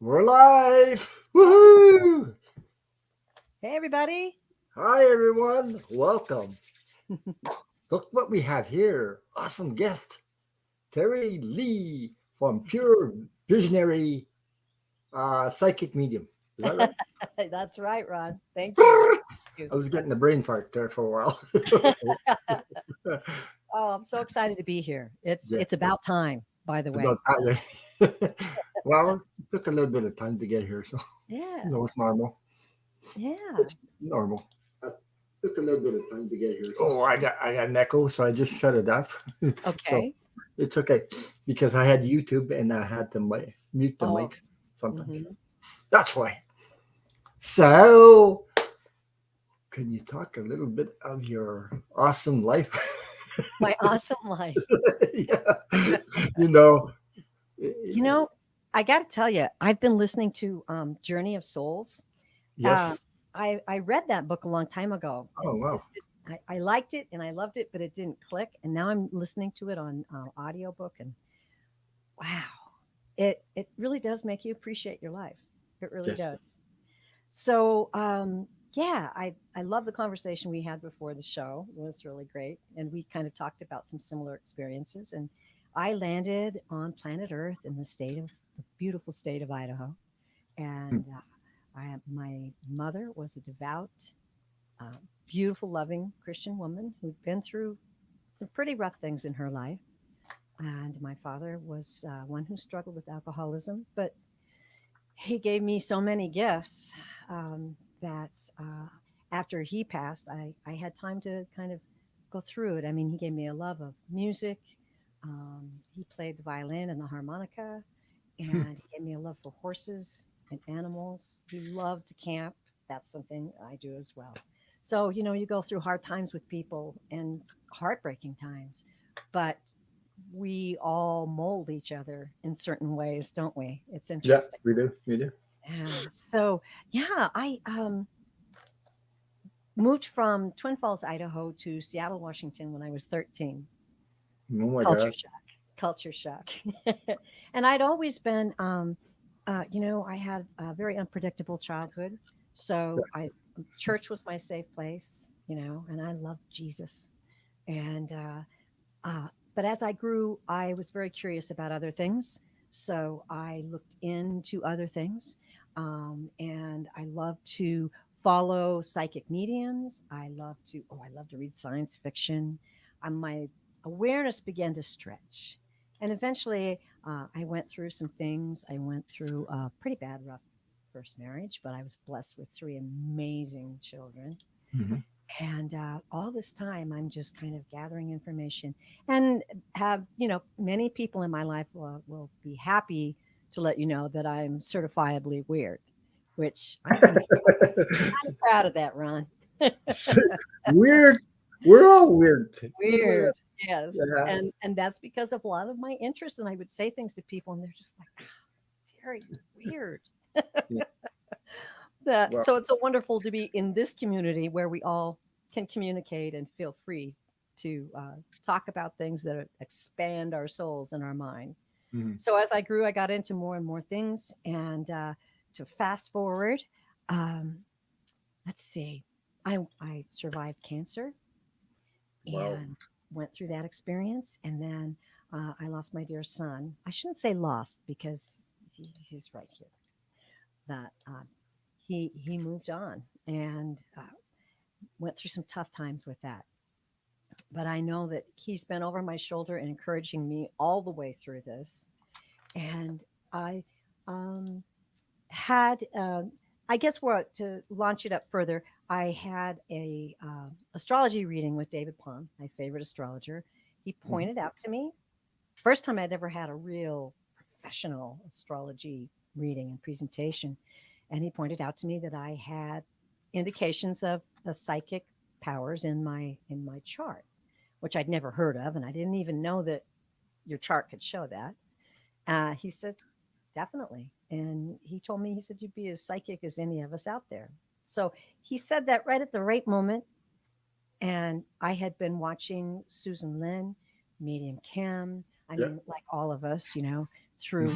We're live! Woohoo! Hey, everybody. Hi, everyone. Welcome. Look what we have here. Awesome guest, Terry Lee from Pure Visionary Psychic Medium. Is that right? That's right, Ron. Thank you. Thank I was getting a brain fart there for a while. you. Oh, I'm so excited to be here. It's Yeah, it's about time, by the it's way. about that. Well, it took a little bit of time to get here, so Yeah. it's normal. Yeah. It's normal. It took a little bit of time to get here. Oh, I got an echo, so I just shut it off. So Okay. it's okay because I had YouTube and I had to mute the Oh. mics sometimes. Hmm. That's why. So, can you talk a little bit of your awesome life? My awesome life. Yeah, you know, You know, I got to tell you, I've been listening to Journey of Souls. Uh, yes. I read that book a long time ago, Oh and it wow. just I liked it and I loved it, but it didn't click. And now I'm listening to it on audiobook, and wow, it really does make you appreciate your life. It really Yes. does. So yeah, I love the conversation we had before the show. It was really great, and we kind of talked about some similar experiences. And I landed on planet Earth in the beautiful state of Idaho, Hmm. and my mother was a devout, uh, beautiful, loving Christian woman who'd been through some pretty rough things in her life. And my father was one who struggled with alcoholism, but he gave me so many gifts that after he passed, I had time to kind of go through it. I mean, he gave me a love of music. He played the violin and the harmonica, and he gave me a love for horses and animals. He loved to camp. That's something I do as well. So, you go through hard times with people and heartbreaking times, but we all mold each other in certain ways, don't we? It's Yeah, interesting. we do. We do. Yeah. So, yeah, I moved from Twin Falls, Idaho to Seattle, Washington when I was 13. Oh my Culture God. shock. Culture shock. And I'd always been, I had a very unpredictable childhood. So church was my safe place, and I loved Jesus. And, uh, but as I grew, I was very curious about other things. So I looked into other things. And I love to follow psychic mediums. I love to read science fiction. My awareness began to stretch. And eventually, I went through some things. I went through a pretty bad, rough first marriage, but I was blessed with three amazing children. Hmm. And all this time, I'm just kind of gathering information and have, many people in my life will be happy to let you know that I'm certifiably weird, which I'm kind of proud of that, Ron. Weird. We're all weird. Weird. Yes. Yeah. And that's because of a lot of my interest. And I would say things to people and they're just like, Terry, you're weird. Yeah. Well, So it's so wonderful to be in this community where we all can communicate and feel free to talk about things that expand our souls and our mind. mhm. So as I grew, I got into more and more things. And to fast forward, um, let's see, I survived cancer Wow. and went through that experience. And then I lost my dear son. I shouldn't say lost because he's right here. That he moved on and went through some tough times with that. But I know that he's been over my shoulder and encouraging me all the way through this. And I um, had, I guess, to launch it up further. I had a astrology reading with David Plum, my favorite astrologer. He Mhm. pointed out to me first time I'd ever had a real professional astrology reading and presentation, and he pointed out to me that I had indications of the psychic powers in my chart, which I'd never heard of, and I didn't even know that your chart could show that. He said, definitely. And he told me, he said, you'd be as psychic as any of us out there. So he said that right at the right moment. And I had been watching Susan Lin, Medium Kim. I Yeah. mean, like all of us, through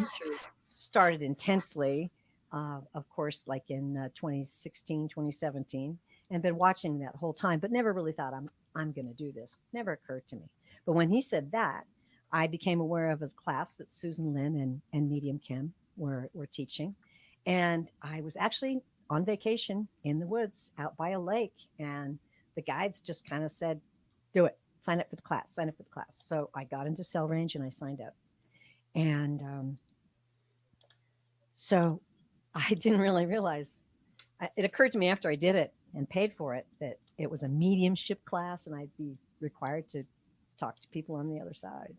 started intensely, of course, like in 2016, 2017, and been watching that whole time, but never really thought I'm going to do this. Never occurred to me. But when he said that, I became aware of a class that Susan Lynn and Medium Kim were teaching, and I was actually on vacation in the woods out by a lake, and the guides just kind of said, "Do it. Sign up for the class. Sign up for the class." So I got into cell range and I signed up, and so I didn't really realize. It occurred to me after I did it and paid for it that it was a mediumship class, and I'd be required to talk to people on the other side.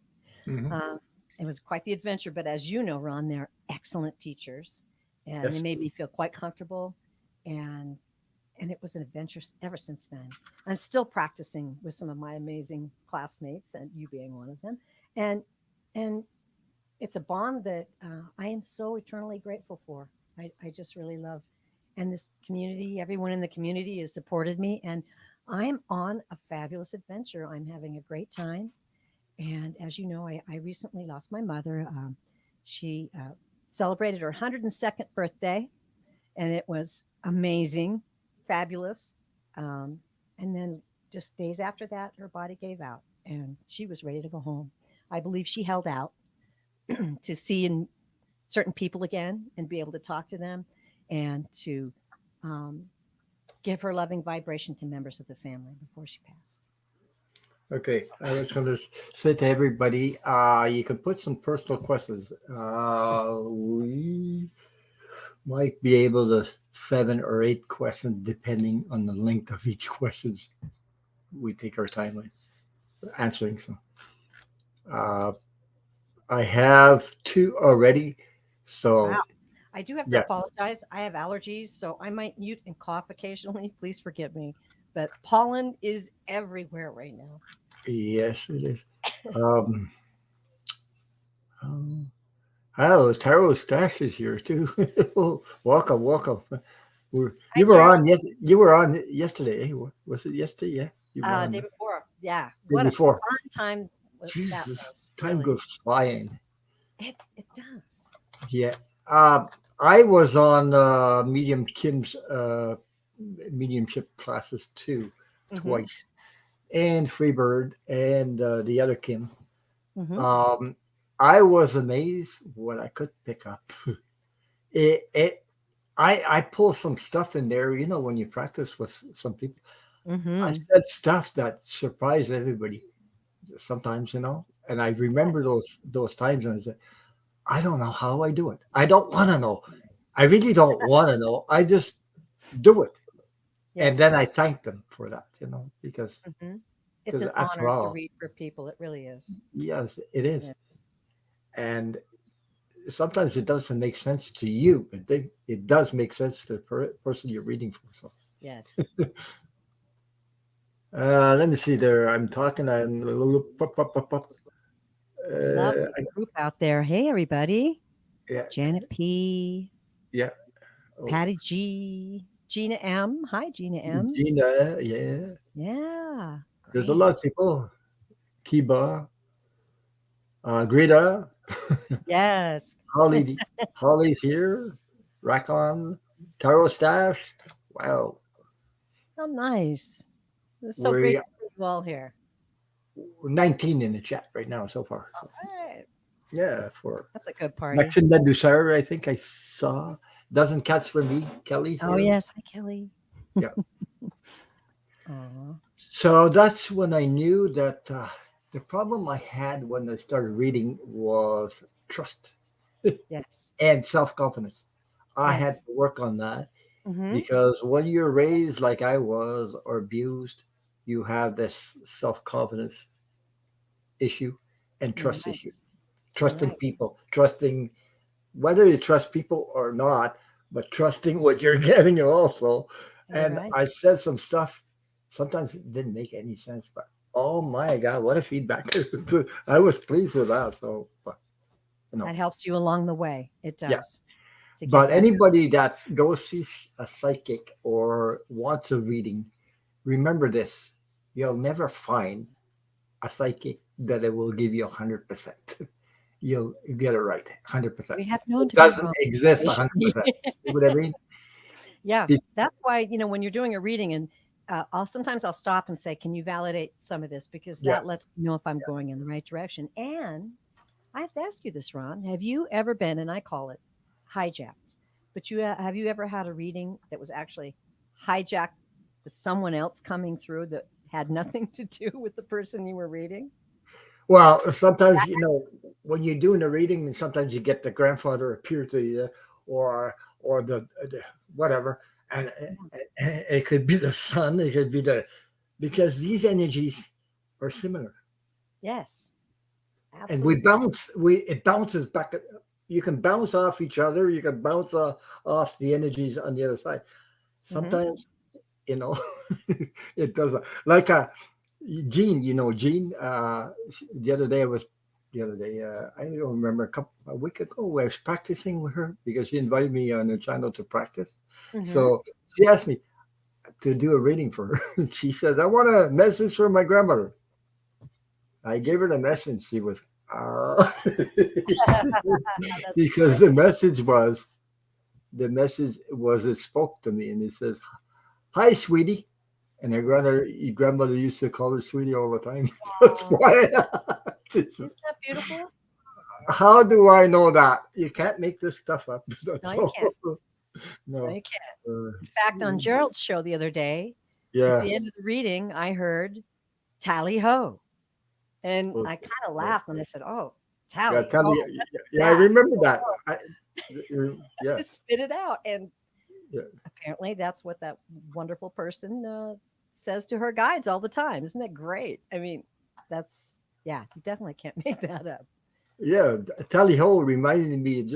Hmm. Uh, it was quite the adventure, but as you know, Ron, they're excellent teachers, and they Yes. made me feel quite comfortable, and and it was an adventure ever since then. I'm still practicing with some of my amazing classmates, and you being one of them, and and it's a bond that I am so eternally grateful for. I just really love, and this community, everyone in the community has supported me, and I'm on a fabulous adventure. I'm having a great time, and as you know, I recently lost my mother. She celebrated her 102nd birthday, and it was amazing, fabulous. Um, and then just days after that, her body gave out, and she was ready to go home. I believe she held out to see certain people again and be able to talk to them and to um, give her loving vibration to members of the family before she passed. Okay, So, I was going to say to everybody, you can put some personal questions. We might be able to 7 or 8 questions, depending on the length of each questions. We take our time with answering some. Uh, I have 2 already, wow. so I do have to yeah, apologize. I have allergies, so I might mute and cough occasionally. Please forgive me. But pollen is everywhere right now. yes, it is. Um, um, oh, Taro Stash is here too. Welcome, welcome. Hi, You were Tara. on yes, you were on yesterday. Eh? Was it yesterday? Yeah, you were on Day before. Yeah. the day What a before. fun time that Jesus, was, time really. goes flying. It does. Yeah. I was on Medium Kim's mediumship classes too, Mm-hmm. twice, and Freebird and the other Kim. Mm-hmm. Um, I was amazed what I could pick up. It I pull some stuff in there. You know, when you practice with some people, I Mm-hmm. said stuff that surprised everybody. Sometimes, and I remember Yes. those times, and I said, I don't know how I do it. I don't want to know. I really don't want to know. I just do it, and Yes. then I thank them for that. Mm-hmm. It's Because an after honor to all, read for people. It really is. yes, it It is, is. and sometimes it doesn't make sense to you, but it does make sense to the person you're reading for. So Yes. let me see there. I'm talking. Lovely I, group out there. Hey, everybody. yeah, Janet P. yeah. Oh, Patty G. Gina M. Hi, Gina M. Gina, yeah. Yeah. There's a lot Great. of people. Kiba, Greta, Yes. Holly's here. Rakon, Taro Stash. Wow, Oh, nice. It's so great we're to see you all here. 19 in the chat right now so far. So Right. yeah, for That's a good party. Maxine Medusar, I think I saw. Doesn't catch for me. Kelly's Oh, here. yes. Hi, Kelly. Yeah. Aw. So that's when I knew that the problem I had when I started reading was trust Yes. and self confidence. I had Yes. to work on that Mm-hmm. because when you're raised like I was or abused, you have this self confidence issue and You're trust right. issue. You're Trusting right. people, trusting whether you trust people or not, but trusting what you're getting also. You're And right. I said some stuff, sometimes it didn't make any sense, but oh my God, what a feedback. I was pleased with that. So, but, That helps you along the way. It yeah. does to get But better. anybody that goes sees a psychic or wants a reading, remember this: you'll never find a psychic that it will give you 100%. you'll get it right, 100%. We have known It to be doesn't wrong exist occasionally. 100%. You know what I mean? Yeah, Be- that's why, when you're doing a reading and I'll stop and say, "Can you validate some of this?" Because Yeah. that lets me know if I'm going in the right direction. And I have to ask you this, Ron. Have you ever been, and I call it hijacked, but have you ever had a reading that was actually hijacked with someone else coming through that had nothing to do with the person you were reading? Well, sometimes, when you're doing a reading, and sometimes you get the grandfather appear to you, or the whatever, and it could be the sun, it could be because these energies are similar, Yes, and we absolutely. bounce. We it bounces back. You can bounce off each other. You can bounce off the energies on the other side. Hmm. Sometimes, you know, it doesn't. Like Jean, Jean. The other day I was, the other day I don't remember a week ago I was practicing with her because she invited me on her channel to practice. Hmm. So she asked me to do a reading for her. She says, "I want a message from my grandmother." I gave her the message. She was, uh, That's because the message was it spoke to me, and it says, "Hi, sweetie." And her grandmother used to call her sweetie all the time. That's oh, why. isn't that beautiful? How do I know that? You can't make this stuff up. No, That's you all. can't. No, No. you can't. Uh, In fact, on Gerald's show the other day, at yeah. the end of the reading, I heard "Tally ho," and Okay. I kind of Yeah. laughed and I said, "Oh, Yeah. tally Tell ho, me. what is Yeah. I that?" remember that. Yeah. I spit it out, and Yeah. apparently that's what that wonderful person says to her guides all the time. Isn't that great? I mean, that's yeah, you definitely can't make that up. Yeah. Tally ho reminded me of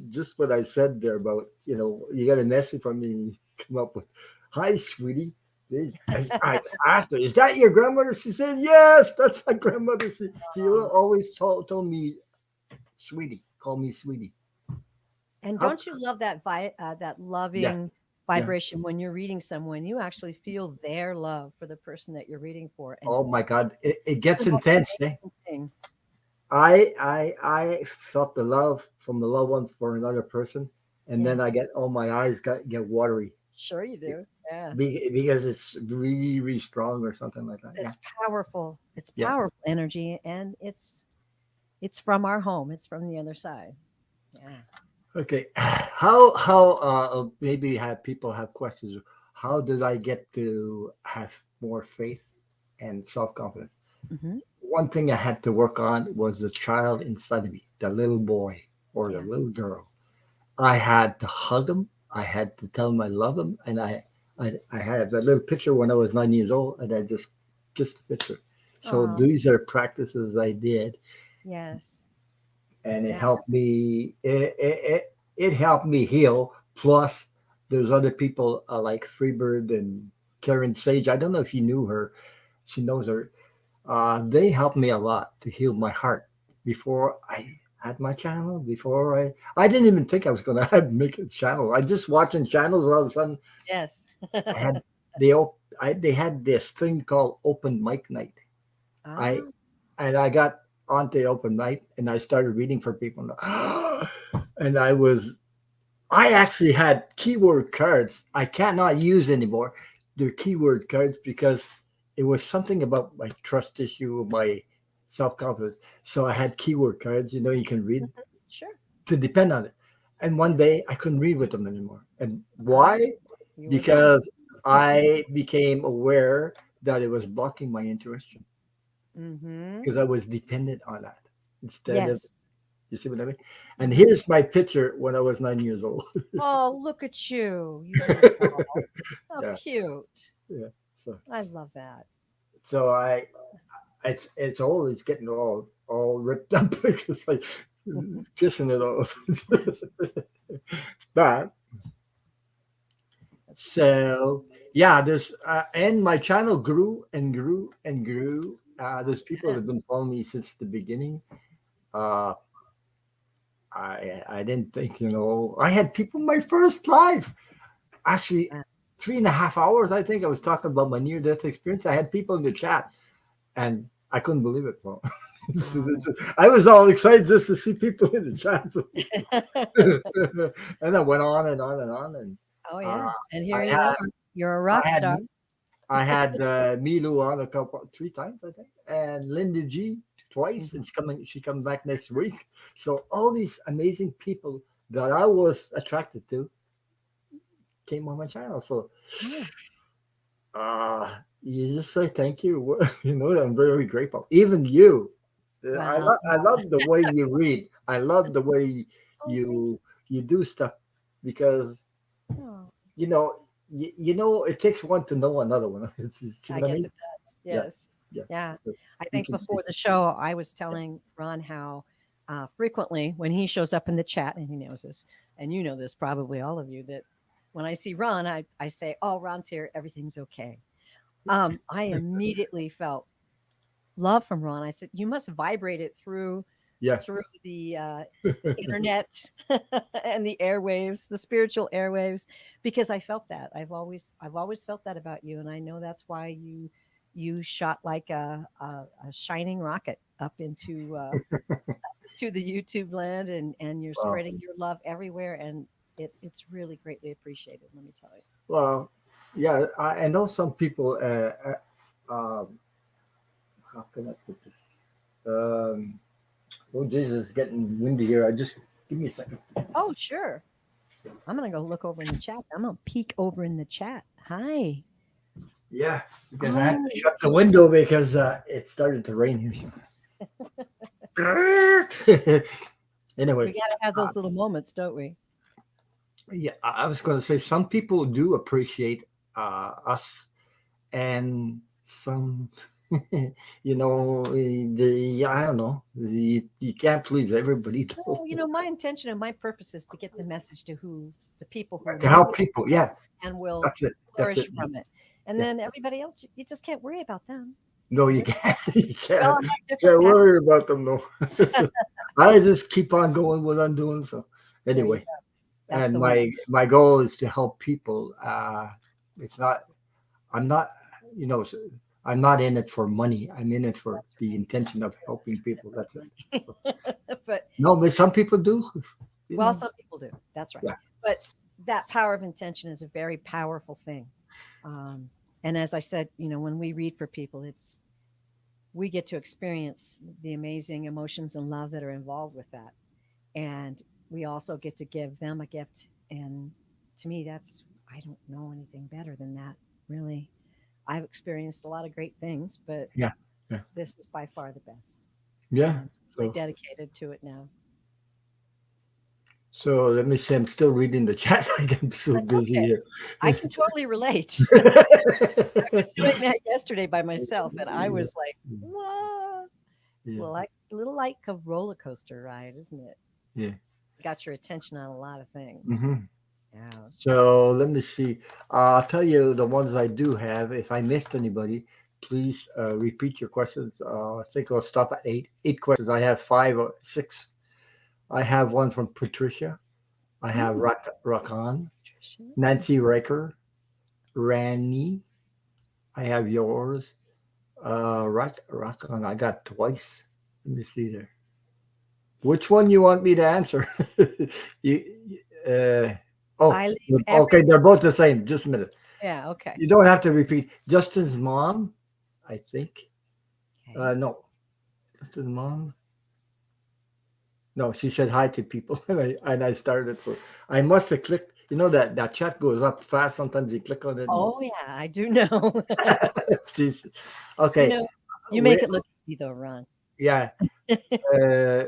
just what I said there about you got a message from me. And you come up with, "Hi, sweetie." I asked her, "Is that your grandmother?" She said, "Yes, that's my grandmother." She always told me, "Sweetie, call me sweetie." And How? don't you love that Yeah. loving Yeah. vibration when you're reading someone? You actually feel their love for the person that you're reading for, and Oh it's my God, it the gets most intense. Eh? amazing thing. I felt the love from the loved one for another person, and then I Yes, my eyes get watery sure you do. Yeah, because it's really really strong or something like that. Yeah. it's powerful. It's Yeah. powerful energy, and it's from our home. It's from the other side. Yeah. Okay. How maybe have people have questions? How did I get to have more faith and self confidence? Hmm. One thing I had to work on was the child inside of me, the little boy or the Yeah. little girl. I had to hug him. I had to tell him I love him, and I had that little picture when I was 9 years old, and I just kissed the picture. So Oh, these are practices I did, yes. and it Yeah. helped me. It helped me heal. Plus, there's other people like Freebird and Karen Sage. I don't know if you knew her. She knows her. They helped me a lot to heal my heart before I had my channel. Before I didn't even think I was going to have make a channel. I just watching channels. All of a sudden, Yes. I had they had this thing called open mic night. I Ah, and I got onto the open mic and I started reading for people. And I actually had keyword cards I cannot use anymore. They're keyword cards because it was something about my trust issue, my self confidence. So I had keyword cards, you can read sure. to depend on it. And one day I couldn't read with them anymore. And Ah, why? you were done. Because I became aware that it was blocking my intuition Mm-hmm. because I was dependent on that instead of, Yes. you see what I mean? And Mm-hmm. here's my picture when I was 9 years old. Oh, look at you, you little doll. How Yeah. cute. Yeah. So I love that. so it's old. It's getting all ripped up because like kissing it off. But That's beautiful. so yeah, there's and my channel grew and grew and grew. There's people that Yeah. have been following me since the beginning. Uh, I didn't think I had people in my first live actually Yeah. 3.5 hours. I think I was talking about my near death experience. I had people in the chat and I couldn't believe it. Well, Oh, I was all excited just to see people in the chat. And I went on and on and on. And oh uh, yeah. And I here you had are. You're a I rock had star. Milu on a couple, three times, I think, and Linda G twice, and Mhm. she coming back next week. So all these amazing people that I was attracted to came on my channel. So Yeah. you just say thank you. You know, I'm very grateful. Even you, Wow. I love the way you read. I love the way Oh, thank you you do stuff because you. Oh, you know you know it takes one to know another one. See I what I guess mean? it does. Yeah, Yes. yeah. Yeah. I You think can see. before the show, I was Yeah. telling Ron how frequently when he shows up in the chat, and he knows this, and you know this, probably all of you, that when I see Ron, I say, "Oh, Ron's here. Everything's okay." I immediately felt love from Ron. I said, "You must vibrate it Yeah. through the internet and the airwaves, the spiritual airwaves, because I felt that. I've always felt that about you, and I know that's why you shot like a shining rocket up into to the YouTube land, and you're Wow. spreading your love everywhere, and it's really greatly appreciated. Let me tell you. Well, yeah. I know some people. How can I put this? Um, oh, Jesus, it's getting windy here. I just give me a second. Oh, sure. I'm gonna go look over in the chat. I'm gonna peek over in the chat. Hi. Yeah, because I had to Oh, shut the window because it started to rain here. So. Anyway, we gotta have uh, those little moments, don't we? yeah, I was going to say some people do appreciate us, and some, I don't know, you can't please everybody though. No, my intention and my purpose is to get the message to the people who To need help it people. Yeah, and will that's it. That's it. flourish from it. And Yeah. then everybody else, you just can't worry about them. No, you They're, can't. You we all can't. have different Can't paths. worry about them though. I just keep on going what I'm doing. So There you anyway, go. That's and the way. my goal is to help people. It's not. I'm not. You know. I'm not in it for money. I'm in it for That's the right. intention of It's helping people. That's it. So, money. But no, but some people do. You well, know. some people do. That's right. Yeah. But that power of intention is a very powerful thing. Um, and as I said, when we read for people, we get to experience the amazing emotions and love that are involved with that. And we also get to give them a gift. And to me, I don't know anything better than that, really. I've experienced a lot of great things, but Yeah. Yeah. this is by far the best. Yeah. And really So dedicated to it now. so let me see. I'm still reading the chat. I'm so That's busy okay. I here. can totally relate. I was doing that yesterday by myself, and I Yeah. was like, "Whoa!" It's Yeah. like a little like a roller coaster ride, isn't it? Yeah. Got your attention on a lot of things. Hmm. Yeah. So let me see. I'll tell you the ones I do have. If I missed anybody, please repeat your questions. I think I'll stop at eight. Eight questions. I have five or six. I have one from Patricia. I have Mm, Rakan, Patricia. Nancy Riker, Rani. I have yours. Rakan. I got twice. Let me see there. Which one you want me to answer? you, uh, oh, I leave okay. every. They're both the same. Just a minute. Yeah. Okay. You don't have to repeat. Justin's mom, I think. Okay. No, Justin's mom. No, she said hi to people, and I started for. I must have clicked. You know that chat goes up fast. Sometimes you click on it. And, Oh yeah, I do know. Jesus. you Okay. know, you We, make it look easy though, Ron. yeah. Uh,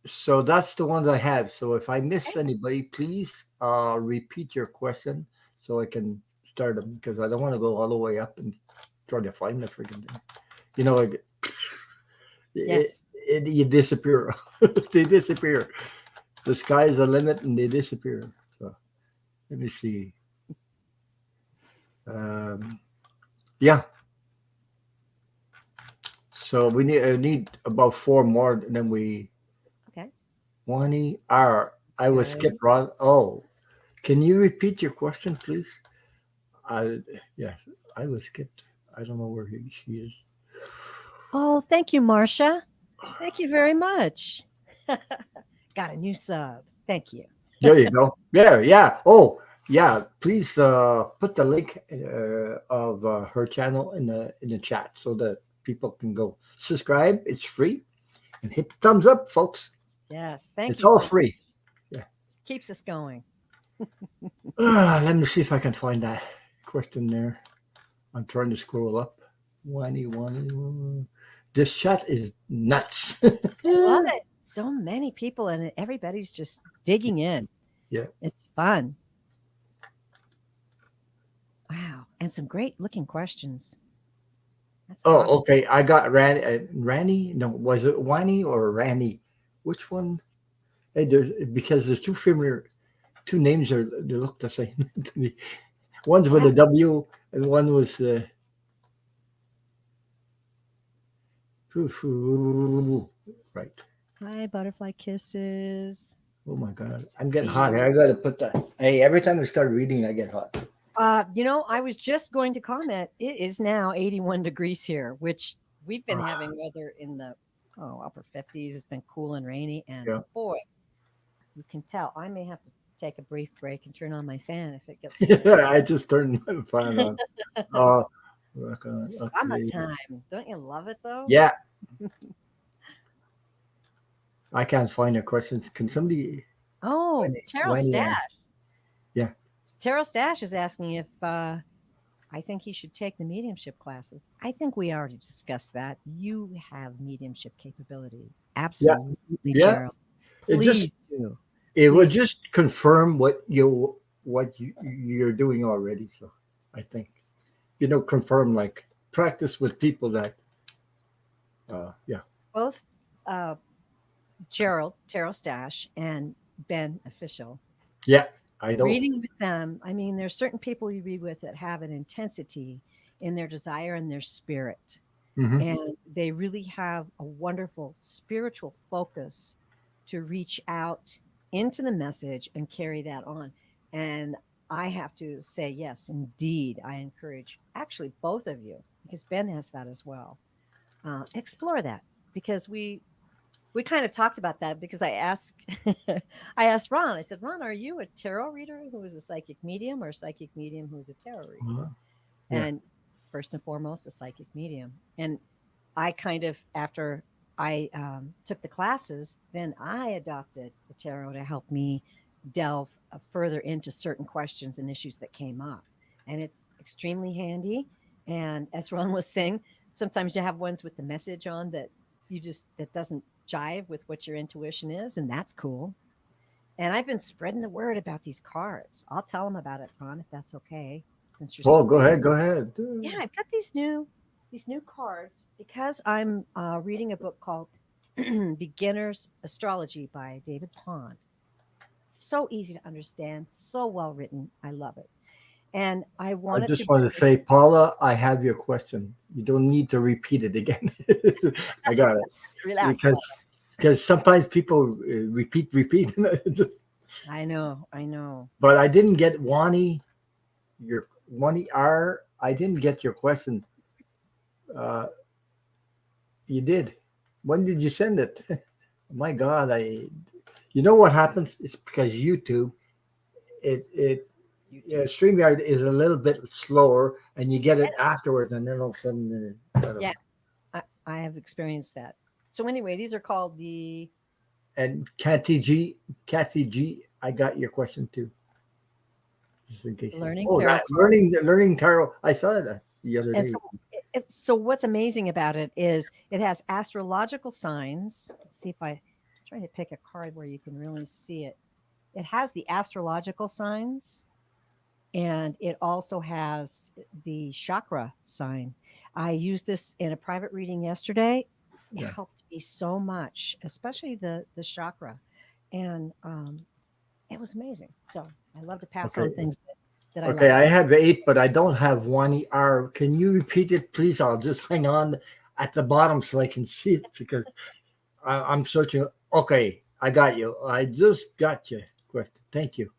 so that's the ones I have. So if I miss anybody, please repeat your question so I can start them because I don't want to go all the way up and try to find the freaking thing. You know, like, Yes. you disappear. They disappear. The sky's the limit, and they disappear. So let me see. Um, yeah. So we need about four more, and then we Okay. 20. I was Good. skipped wrong. Oh, can you repeat your question, please? I Yes, I was skipped. I don't know where she is. Oh, thank you, Marcia. Thank you very much. Got a new sub. Thank you. There you go. There, yeah. Oh, yeah. Please put the link of her channel in the chat so that people can go subscribe. It's free and hit the thumbs up, folks. Yes, thank It's you all so much. free. Yeah. Keeps us going. Let me see if I can find that question there. I'm trying to scroll up. Whiny, whiny. This chat is nuts. I love it. So many people and everybody's just digging in. Yeah. It's fun. Wow. And some great looking questions. That's Oh, awesome. okay. I got Ranny. No, was it Whiny or Ranny? Which one? Hey, because there's two familiar, two names are they look the same to me. One's with Wow. a W, and one was right. Hi, butterfly kisses. Oh my Nice God, to I'm getting see hot. you. Here, I gotta put that. Hey, every time I start reading, I get hot. I was just going to comment. It is now 81 degrees here, which we've been Ah, having weather in the upper 50s. It's been cool and rainy, and yeah, boy, you can tell I may have to take a brief break and turn on my fan if it gets cold. yeah. I just turned my fan on. Uh, okay. Summertime. Don't you love it though? Yeah, I can't find a question. Can somebody? Oh, Whiny, Terrell whiny, Stash. yeah. Terrell Stash is asking if I think he should take the mediumship classes. I think we already discussed that. You have mediumship capability. Yeah, Absolutely, yeah. Gerald. It just Please do. it would Please. just confirm what you're doing already. So I think confirm like practice with people that yeah, Both uh, Gerald, Terrell Stash, and Ben Official. yeah. I don't. Reading with them, I mean, there's certain people you read with that have an intensity in their desire and their spirit. Hmm. And they really have a wonderful spiritual focus to reach out into the message and carry that on. And I have to say, yes, indeed, I encourage actually both of you, because Ben has that as well. Explore that because we kind of talked about that because I asked I asked Ron. I said, Ron, are you a tarot reader who is a psychic medium or a psychic medium who is a tarot reader? Yeah, And first and foremost, a psychic medium. And I kind of after I took the classes, then I adopted the tarot to help me delve further into certain questions and issues that came up. And it's extremely handy. And as Ron was saying, sometimes you have ones with the message on that that doesn't jive with what your intuition is, and that's cool. And I've been spreading the word about these cards. I'll tell them about it, Ron, if that's okay, since you're oh, still go waiting. ahead, go ahead. Yeah, I've got these new cards because I'm reading a book called Beginner's Astrology by David Pond. So easy to understand, so well written. I love it. And I I wanted to just want to bring say, Paula, I have your question. You don't need to repeat it again. I got it relax, because Paul. sometimes people repeat. Just, I know, I know. but I didn't get your Wani R. I didn't get your question. Uh, you did. When did you send it? My God, You know what happens? It's because YouTube, it YouTube. StreamYard is a little bit slower, and you get it afterwards, and then all of a sudden, I don't Yeah, know. I have experienced that. So anyway, these are called the And Kathy G, I got your question too, just in case. Learning Oh, Tarot that cards. learning tarot. I saw that the other And day. so so what's amazing about it is it has astrological signs. Let's see if I'm trying to pick a card where you can really see it. It has the astrological signs and it also has the chakra sign. I used this in a private reading yesterday. It Yeah. helped me so much, especially the chakra. And it was amazing. So I love to pass Okay. on things that I Okay. like. I have eight, but I don't have one R. Can you repeat it, please? I'll just hang on at the bottom so I can see it because I'm searching. Okay, I got you. I just got you. Question. Thank you.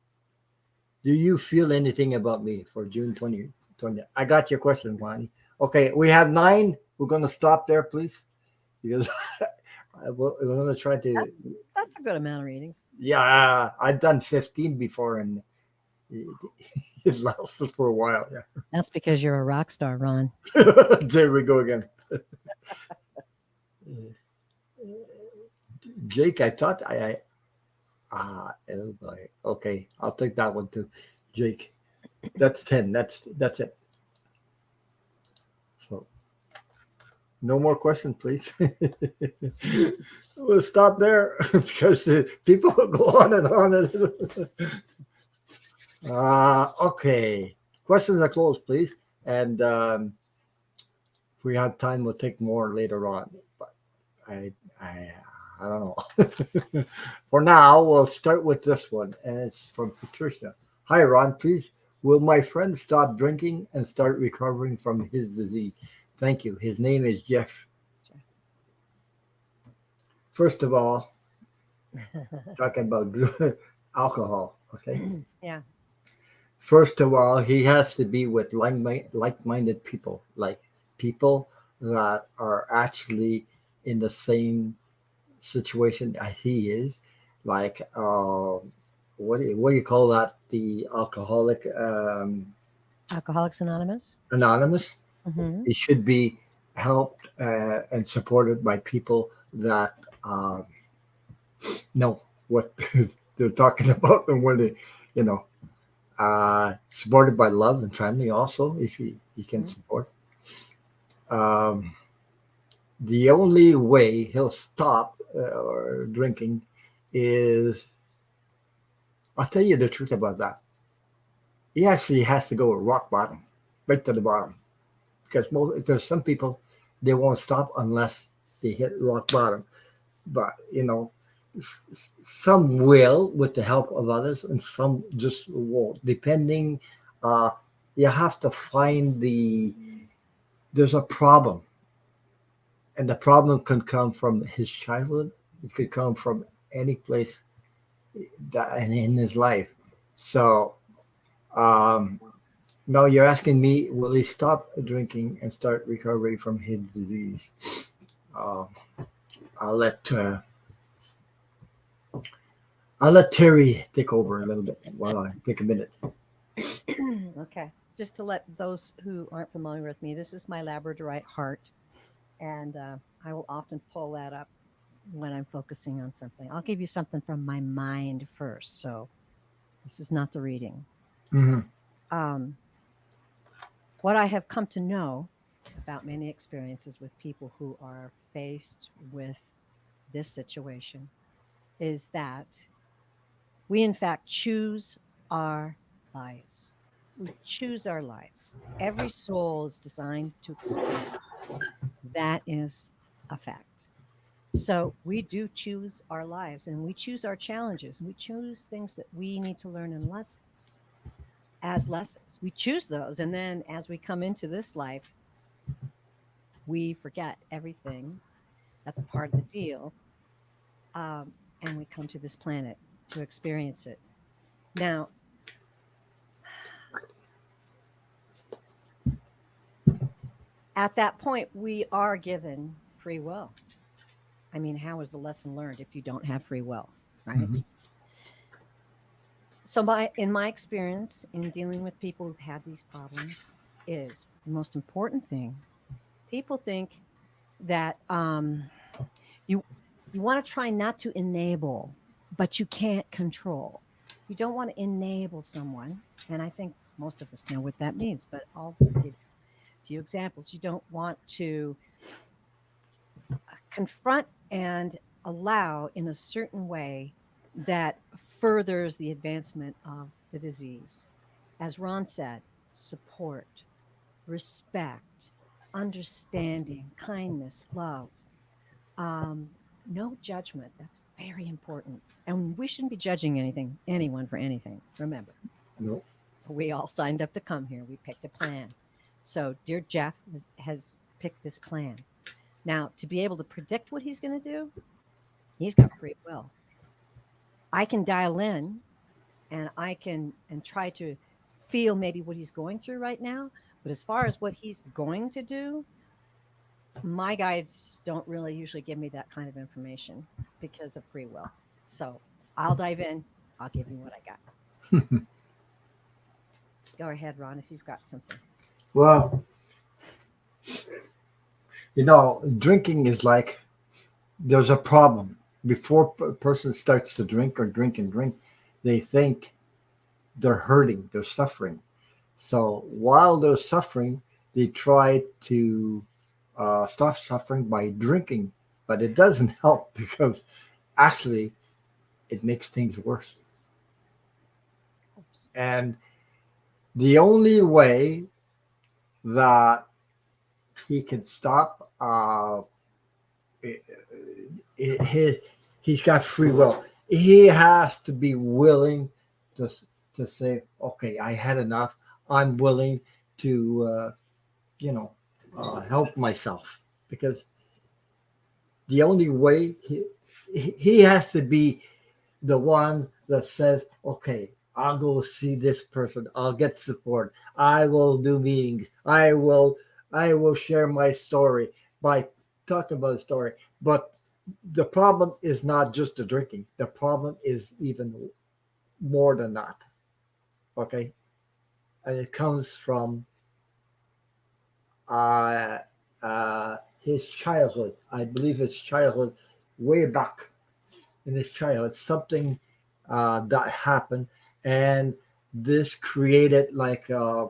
Do you feel anything about me for June 2020? I got your question, Wani. Okay, we have nine. we're gonna stop there, please, because we're gonna try to. That's a good amount of readings. Yeah, I've done 15 before, and it, it lasted for a while. That's because you're a rock star, Ron. Yeah, there we go again. Jake, I thought oh boy. Okay, I'll take that one too. Jake, that's 10. That's it. So no more questions, please. We'll stop there because the people will go on and on. Okay, questions are closed, please. And if we have time, we'll take more later on. But I, I, I don't know. For now, we'll start with this one, and it's from Patricia. Hi, Ron. Please, will my friend stop drinking and start recovering from his disease? Thank you. His name is Jeff. First of all, talking about alcohol. Okay. Yeah. First of all, he has to be with like-minded people, like people that are actually in the same situation as he is, like what do you call that? The alcoholic Alcoholics Anonymous. anonymous. Hmm. It should be helped and supported by people that know what they're talking about and what they, you know, supported by love and family also if he can Hmm. support. Um, the only way he'll stop or drinking is, I'll tell you the truth about that. He actually has to go rock bottom, right to the bottom, because there's some people they won't stop unless they hit rock bottom. But some will with the help of others, and some just won't. Depending, uh, you have to find there's a problem, and the problem can come from his childhood. It could come from any place that in his life. So um, now you're asking me, will he stop drinking and start recovery from his disease? Uh, I'll let uh, I'll let Terry take over a little bit while I take a minute. Okay. Just to let those who aren't familiar with me, this is my Labradorite heart, and I will often pull that up when I'm focusing on something. I'll give you something from my mind first. So this is not the reading. Hmm. Um, what I have come to know about many experiences with people who are faced with this situation is that we, in fact, choose our lives. We choose our lives. Every soul is designed to experience. That is a fact. So we do choose our lives and we choose our challenges and we choose things that we need to learn in lessons as lessons. We choose those. And then as we come into this life, we forget everything. That's part of the deal. Um, and we come to this planet to experience it. Now, at that point, we are given free will. I mean, how is the lesson learned if you don't have free will, right? Hmm. So, in my experience in dealing with people who've had these problems, is the most important thing. People think that you you want to try not to enable, but you can't control. You don't want to enable someone, and I think most of us know what that means. But I'll give a few examples. You don't want to confront and allow in a certain way that furthers the advancement of the disease. As Ron said, support, respect, understanding, kindness, love, um, no judgment. That's very important. And we shouldn't be judging anyone for anything. Remember, No. we all signed up to come here. We picked a plan. So, dear Jeff has picked this plan. Now, to be able to predict what he's going to do, he's got free will. I can dial in and I can and try to feel maybe what he's going through right now. But as far as what he's going to do, My guides don't really usually give me that kind of information because of free will. So I'll dive in. I'll give you what I got. Go ahead, Ron, if you've got something. Well, drinking is like there's a problem. Before a person starts to drink or drink and drink, they think they're hurting, they're suffering. So while they're suffering, they try to stop suffering by drinking, but it doesn't help because actually it makes things worse. Oops. And the only way that he can stop, his, he's got free will. He has to be willing to to say, okay, I had enough. I'm willing to, you know, help myself because the only way he has to be the one that says, okay, I'll go see this person. I'll get support. I will do meetings. I will share my story by talking about the story. But the problem is not just the drinking. The problem is even more than that. Okay. And it comes from uh, his childhood. I believe his childhood, way back in his childhood, something that happened, and this created like a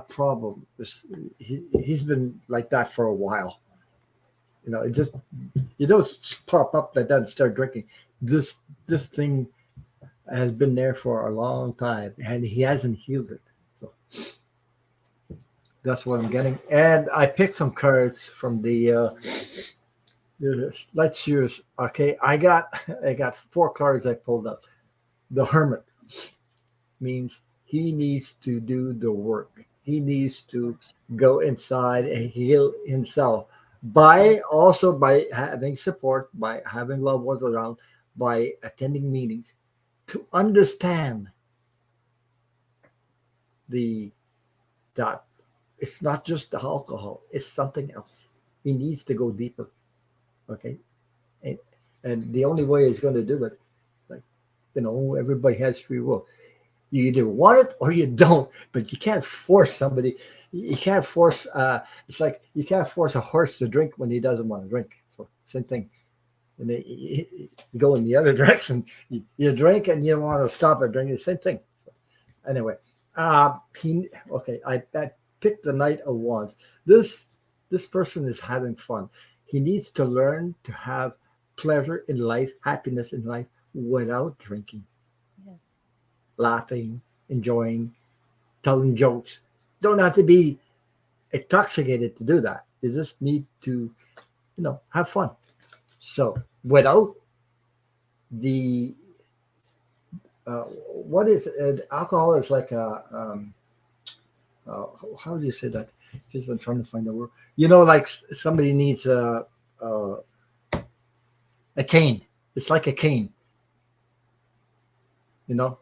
problem. He's been like that for a while. It just you don't pop up like that and start drinking. This thing has been there for a long time, and he hasn't healed it. So that's what I'm getting. And I picked some cards from let's use. Okay, I got four cards I pulled up. The Hermit means he needs to do the work. He needs to go inside and heal himself by also by having support, by having loved ones around, by attending meetings to understand the that it's not just the alcohol, it's something else. He needs to go deeper. Okay. And, and the only way he's going to do it, like, everybody has free will. You either want it or you don't, but you can't force somebody. You can't force. It's like you can't force a horse to drink when he doesn't want to drink. So same thing. And you go in the other direction. You drink and you don't want to stop it drinking. Same thing. So anyway, he okay. I picked the Knight of Wands. This person is having fun. He needs to learn to have pleasure in life, happiness in life, without drinking, Yeah. laughing, enjoying, telling jokes. Don't have to be intoxicated to do that. You just need to, have fun. So without the what is alcohol is like a how do you say that? Just I'm trying to find the word. Like somebody needs a cane. It's like a cane. You know,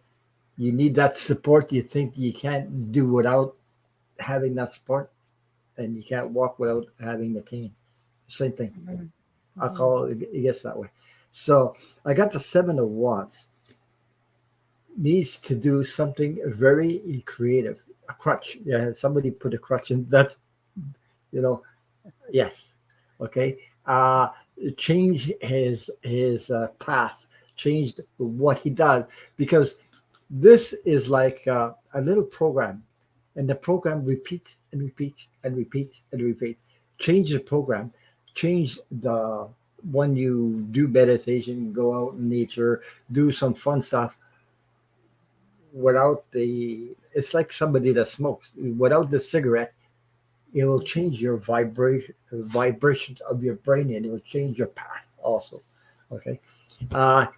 you need that support. You think you can't do without having that support, and you can't walk without having the cane. Same thing. Mhm. Mhm. Alcohol, it gets that way. So I got the Seven of Wands. Needs to do something very creative. A crutch. Yeah, somebody put a crutch in. That's you know. Yes. Okay. Change his path. Changed what he does because this is like a little program, and the program repeats and repeats and repeats and repeats. Change the program. Change the when you do meditation, go out in nature, do some fun stuff without the. It's like somebody that smokes without the cigarette. It will change your vibration of your brain, and it will change your path also. Okay.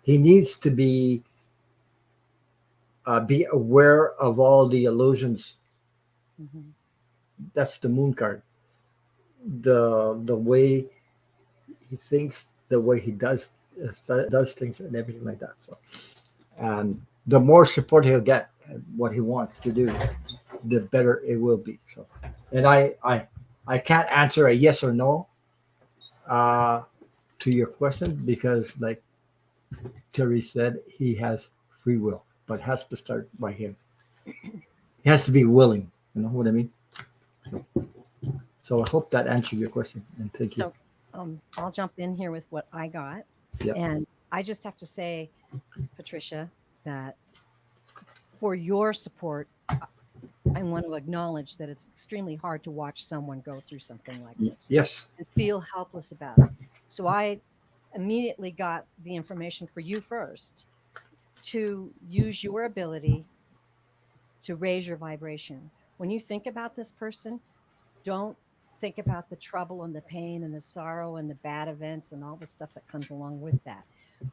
He needs to be aware of all the illusions. Mhm. That's the moon card. The way he thinks, the way he does things, and everything like that. So, and the more support he'll get, what he wants to do, the better it will be. So, and I can't answer a yes or no uh, to your question because, like Terry said, he has free will, but has to start by him. He has to be willing. You know what I mean? So I hope that answered your question, and thank you. So I'll jump in here with what I got. Yep. And I just have to say, Patricia, that for your support, I want to acknowledge that it's extremely hard to watch someone go through something like this Yes. and feel helpless about it. So I immediately got the information for you first to use your ability to raise your vibration. When you think about this person, don't think about the trouble and the pain and the sorrow and the bad events and all the stuff that comes along with that.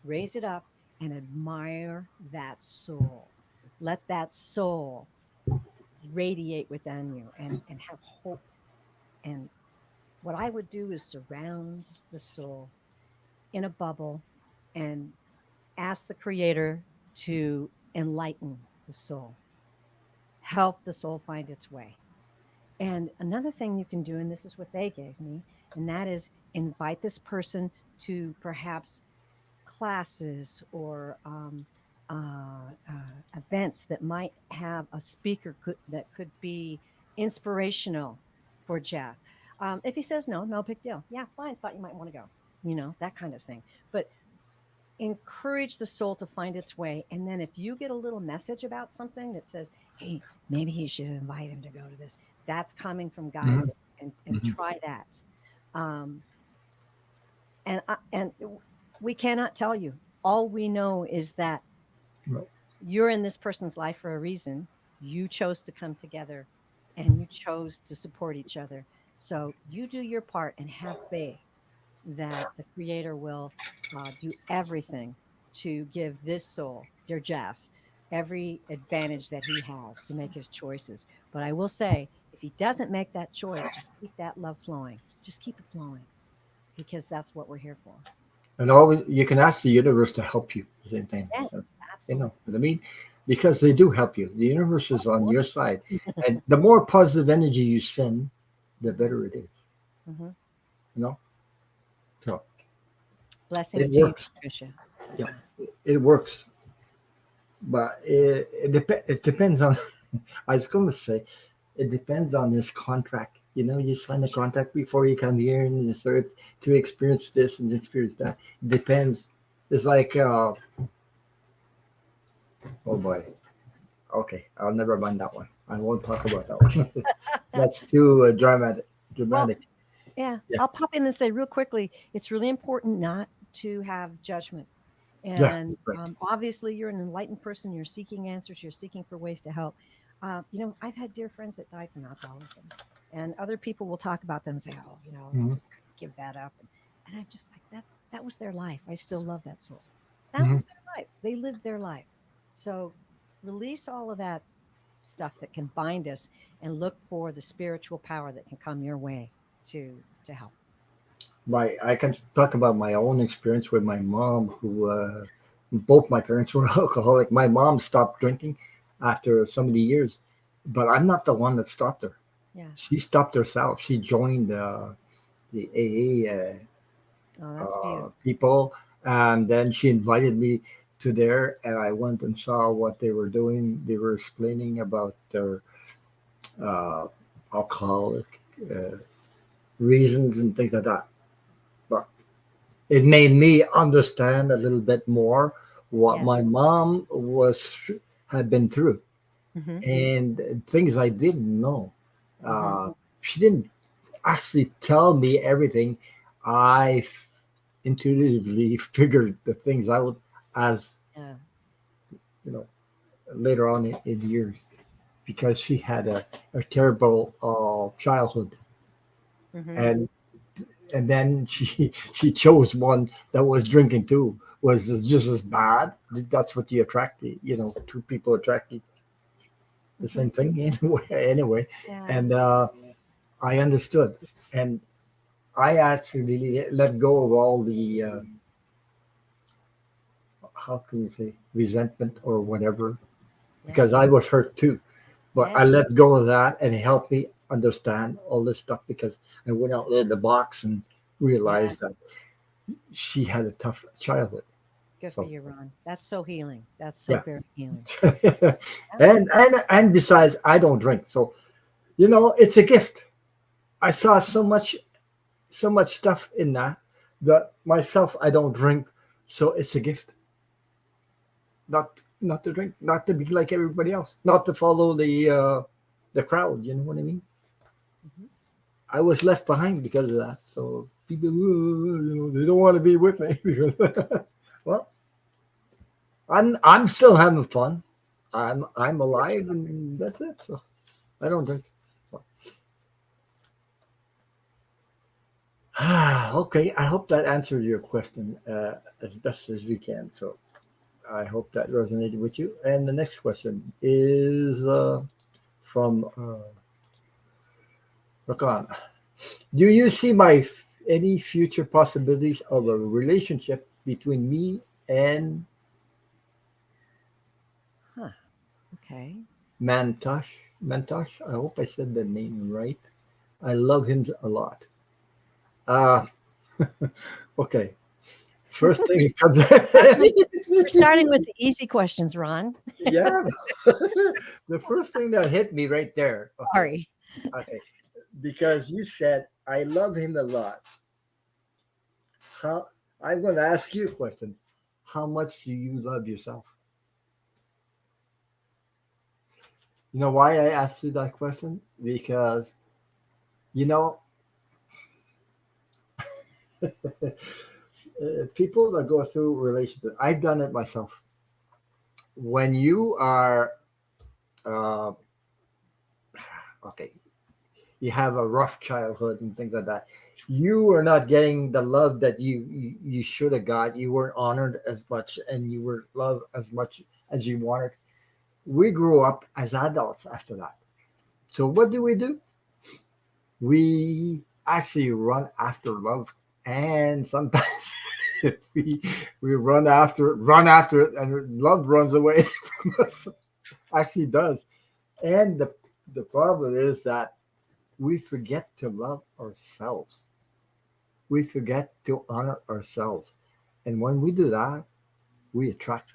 Raise it up and admire that soul. Let that soul radiate within you and have hope. And what I would do is surround the soul in a bubble and ask the creator to enlighten the soul, help the soul find its way. And another thing you can do, and this is what they gave me, and that is invite this person to perhaps classes or events that might have a speaker that could be inspirational for Jeff. If he says no, no big deal. Yeah, fine. Thought you might want to go. That kind of thing. But encourage the soul to find its way. And then if you get a little message about something that says, hey, maybe you should invite him to go to this, that's coming from Hmm. guides, and Hmm. try that. Um, and we cannot tell you. All we know is that Well, you're in this person's life for a reason. You chose to come together and you chose to support each other. So you do your part and have faith that the creator will do everything to give this soul, dear Jeff, every advantage that he has to make his choices. But I will say, if he doesn't make that choice, just keep that love flowing. Just keep it flowing because that's what we're here for. and always you can ask the universe to help you at the same time. Yeah, You know absolutely. what I mean? Because they do help you. The universe Of is on your course. side, and the more positive energy you send, the better it is. Hmm. You know, so Blessings it to you, works. Patricia. Yeah, Yeah. it works, but it depends on. I was going to say, it depends on this contract. You know, you sign a contract before you come here and you start to experience this and experience that. It depends. It's like, oh boy. Okay, I'll never mind that one. I won't talk about that one. That's too dramatic. Well, Dramatic. yeah, Yeah. I'll pop in and say real quickly, it's really important not to have judgment. Yeah. And Right. obviously, you're an enlightened person. You're seeking answers. You're seeking for ways to help. I've had dear friends that died from alcoholism, and other people will talk about them and say, "Oh, I Hmm. just couldn't give that up." And I'm just like that. That was their life. I still love that soul. That Hmm. was their life. They lived their life. So release all of that stuff that can bind us, and look for the spiritual power that can come your way to help. I can talk about my own experience with my mom, who both my parents were alcoholic. My mom stopped drinking after so many years, but I'm not the one that stopped her. Yeah. She stopped herself. She joined the AA Oh, that's beautiful. people, and then she invited me to there, and I went and saw what they were doing. They were explaining about their uh, alcoholic uh, reasons and things like that. But it made me understand a little bit more what Yes. my mom was had been through Hmm. and things I didn't know. Hmm. She didn't actually tell me everything. I intuitively figured the things out as Yeah. you know later on in years because she had a terrible childhood, Hmm. and then she chose one that was drinking too, was just as bad. That's what you attract, two people attract the Hmm. same thing anyway. Yeah. And I understood, and I actually let go of all the how can you say resentment or whatever, Yeah. because I was hurt too, but I Yeah. let go of that and it helped me understand all this stuff because I went out of the box and Yeah. realized that she had a tough childhood. Good for So you, Ron. That's so healing. That's so yeah. very healing. Yeah. And besides, I don't drink. So it's a gift. I saw so much stuff in that myself I don't drink, so it's a gift. Not to drink, not to be like everybody else, not to follow the crowd. You know what I mean? Mhm. I was left behind because of that. So people, they don't want to be with me because, well, I'm still having fun. I'm That's alive, good. and that's it. So I don't drink. So, okay, I hope that answered your question as best as we can. So I hope that resonated with you. And the next question is from Rakan. Do you see any future possibilities of a relationship between me and Huh. Okay. Mantosh? Mantosh? I hope I said the name right. I love him a lot. Uh, okay. First thing that comes. Starting- We're starting with the easy questions, Ron. Yeah. The first thing that hit me right there. Okay. Sorry. Okay. Because you said, I love him a lot. How? I'm going to ask you a question. How much do you love yourself? You know why I asked you that question? Because, you know, people that go through relationships, I've done it myself. When you are, uh, okay, you have a rough childhood and things like that, you are not getting the love that you should have got. You weren't honored as much and you were loved as much as you wanted. We grew up as adults after that. So what do? We actually run after love, and sometimes we we run after it, and love runs away from us. Actually, does. And the problem is that we forget to love ourselves. We forget to honor ourselves, and when we do that, we attract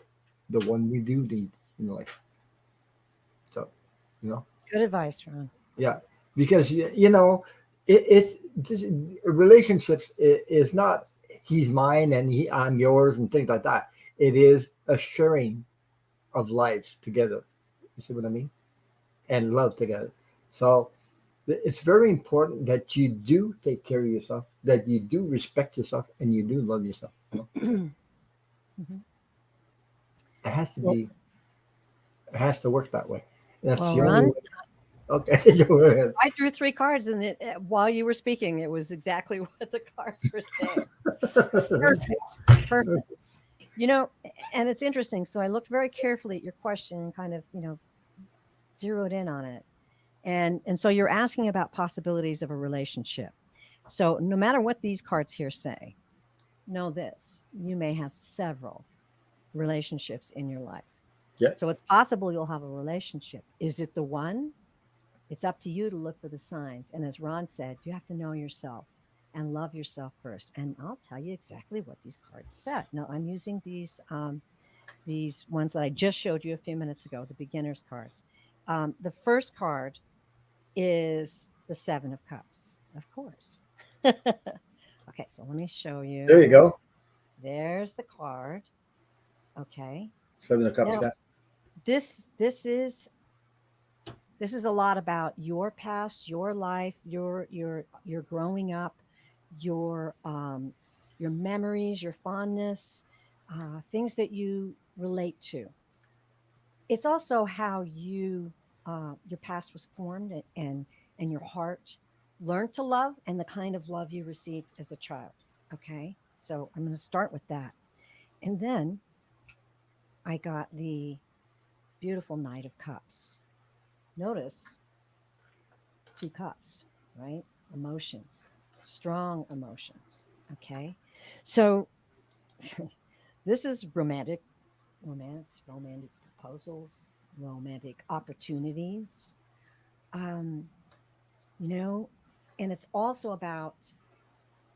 the one we do need in life. So, you know, Good advice, Ron. yeah, because it's this, relationships is not he's mine and I'm yours and things like that. It is a sharing of lives together. You see what I mean? And love together. So it's very important that you do take care of yourself, that you do respect yourself, and you do love yourself. Mhm. It has to Well, be. It has to work that way. That's well, the only Ron, way. Okay, go ahead. I drew three cards, and while you were speaking, it was exactly what the cards were saying. Perfect. Perfect. You know, and it's interesting. So I looked very carefully at your question and kind of, zeroed in on it. And so you're asking about possibilities of a relationship. So no matter what these cards here say, know this: you may have several relationships in your life. Yeah. So it's possible you'll have a relationship. Is it the one? It's up to you to look for the signs. And as Ron said, you have to know yourself and love yourself first. And I'll tell you exactly what these cards said. Now I'm using these ones that I just showed you a few minutes ago, the beginner's cards. The first card is the Seven of Cups, of course. Okay, so let me show There you you. go. There's the card. Okay. 7 of Cups. Now Yeah. this is this is a lot about your past, your life, your growing up, your um, your memories, your fondness, things that you relate to. It's also how your past was formed and your heart learned to love and the kind of love you received as a child. Okay, so I'm going to start with that, and then I got the beautiful Knight of Cups. Notice two cups, right? Emotions, strong emotions. Okay. So this is romantic proposals, romantic opportunities. Um, you know, and it's also about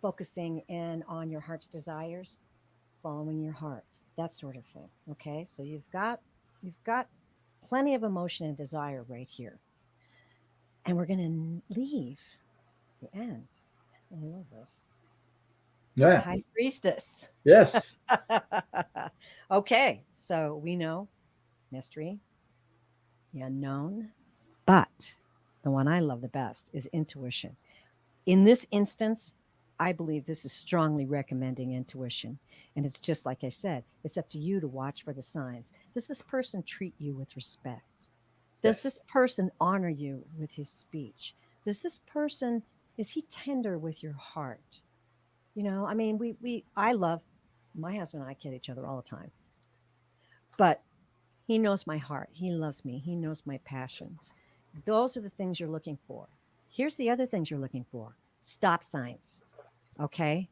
focusing in on your heart's desires, following your heart, that sort of thing. Okay, so you've got plenty of emotion and desire right here, and we're going to leave the end. I love this with the Yeah. high priestess. Yes. Okay, so we know mystery, the unknown, but the one I love the best is intuition. In this instance, I believe this is strongly recommending intuition. And it's just like I said, it's up to you to watch for the signs. Does this person treat you with respect? Does Yes. this person honor you with his speech? Does this person, is he tender with your heart? I mean, I love, my husband and I kid each other all the time, but he knows my heart. He loves me. He knows my passions. Those are the things you're looking for. Here's the other things you're looking for: stop signs. Okay.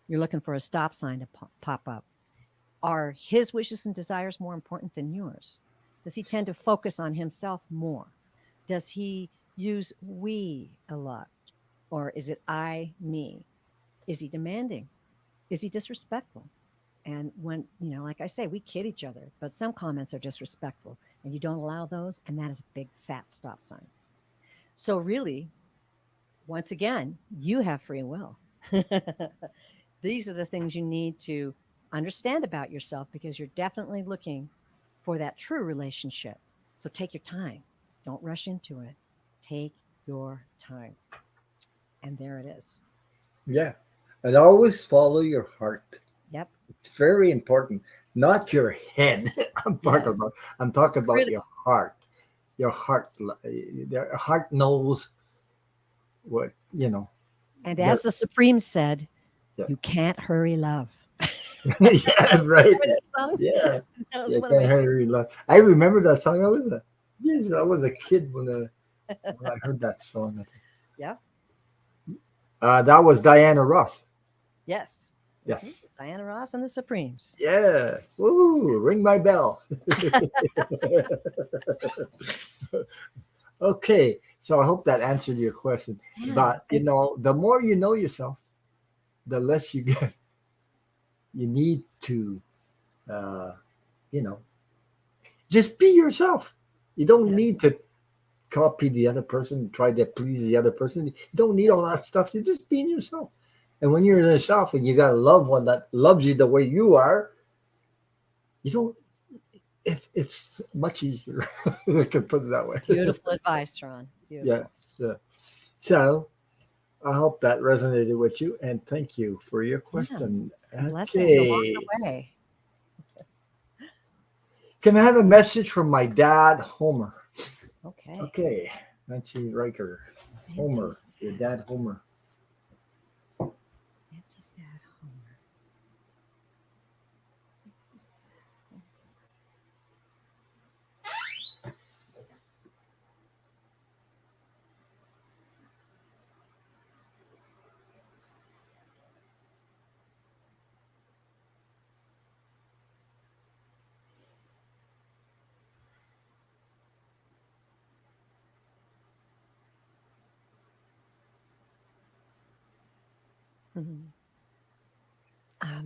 You're looking for a stop sign to pop up. Are his wishes and desires more important than yours? Does he tend to focus on himself more? Does he use we a lot? Or is it I, me? Is he demanding? Is he disrespectful? And when, like I say, we kid each other, but some comments are disrespectful and you don't allow those. And that is a big fat stop sign. So, really, once again, you have free will. These are the things you need to understand about yourself because you're definitely looking for that true relationship. So, take your time. Don't rush into it. Take your time. And there it is. Yeah. And always follow your heart. Yep. It's very important. Not your head. I'm talking Yes. about I'm talking about your Critical. heart. Your heart, your heart knows what, And the, as the Supreme said, yeah. you can't hurry love. Yeah, right. Remember that song? Yeah. That was Yeah, one of can't my hurry love. I remember that song. I was a kid when I heard that song. yeah. That was Diana Ross. Yes. Yes. Diana Ross and the Supremes. Yeah. Woo! Ring my bell. Okay. So I hope that answered your question. Yeah. But the more you know yourself, the less you get. You need to, uh, you know, just be yourself. You don't Yeah. need to copy the other person, try to please the other person. You don't need all that stuff. You just being yourself. And when you're yourself and you got a loved one that loves you the way you are, you don't. It's much easier. I can put it that way. Beautiful advice, Ron. Yeah. Beautiful. Yeah. So I hope that resonated with you, and thank you for your Yeah. question. Blessings along Okay. the way. Can I have a message from my dad, Homer? Okay. Okay. Nancy Riker. Homer. Nancy's Your dad. dad, Homer. Nancy's dad, Homer. Nancy's dad, Homer. Mhm.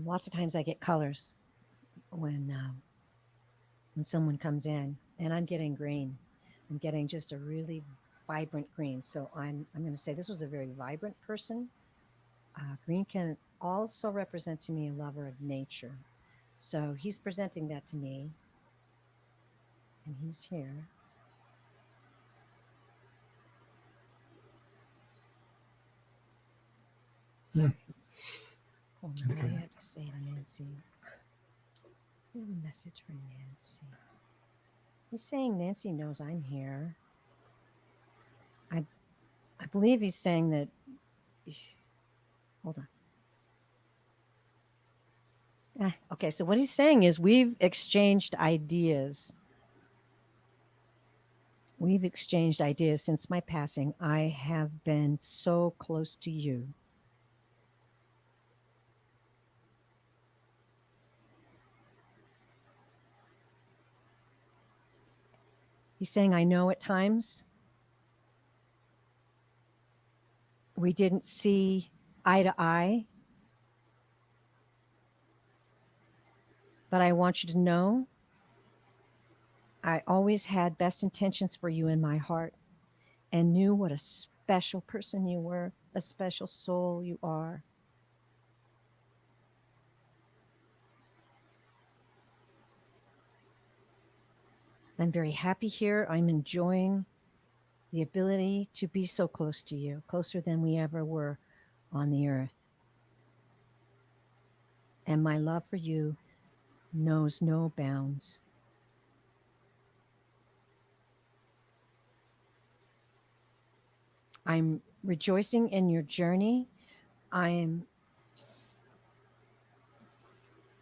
Lots of times I get colors when someone comes in, and I'm getting green. I'm getting just a really vibrant green. So I'm going to say this was a very vibrant person. Green can also represent to me a lover of nature. So he's presenting that to me, and he's here. Hmm. Oh no, what do you Okay. have to say to Nancy? We have a message for Nancy. He's saying Nancy knows I'm here. I I believe he's saying that. Hold on. Okay, so what he's saying is we've exchanged ideas. We've exchanged ideas since my passing. I have been so close to you. He's saying I know at times. We didn't see eye to eye, but I want you to know I always had best intentions for you in my heart and knew what a special person you were, a special soul you are. I'm very happy here. I'm enjoying the ability to be so close to you, closer than we ever were on the earth. And my love for you knows no bounds. I'm rejoicing in your journey. I'm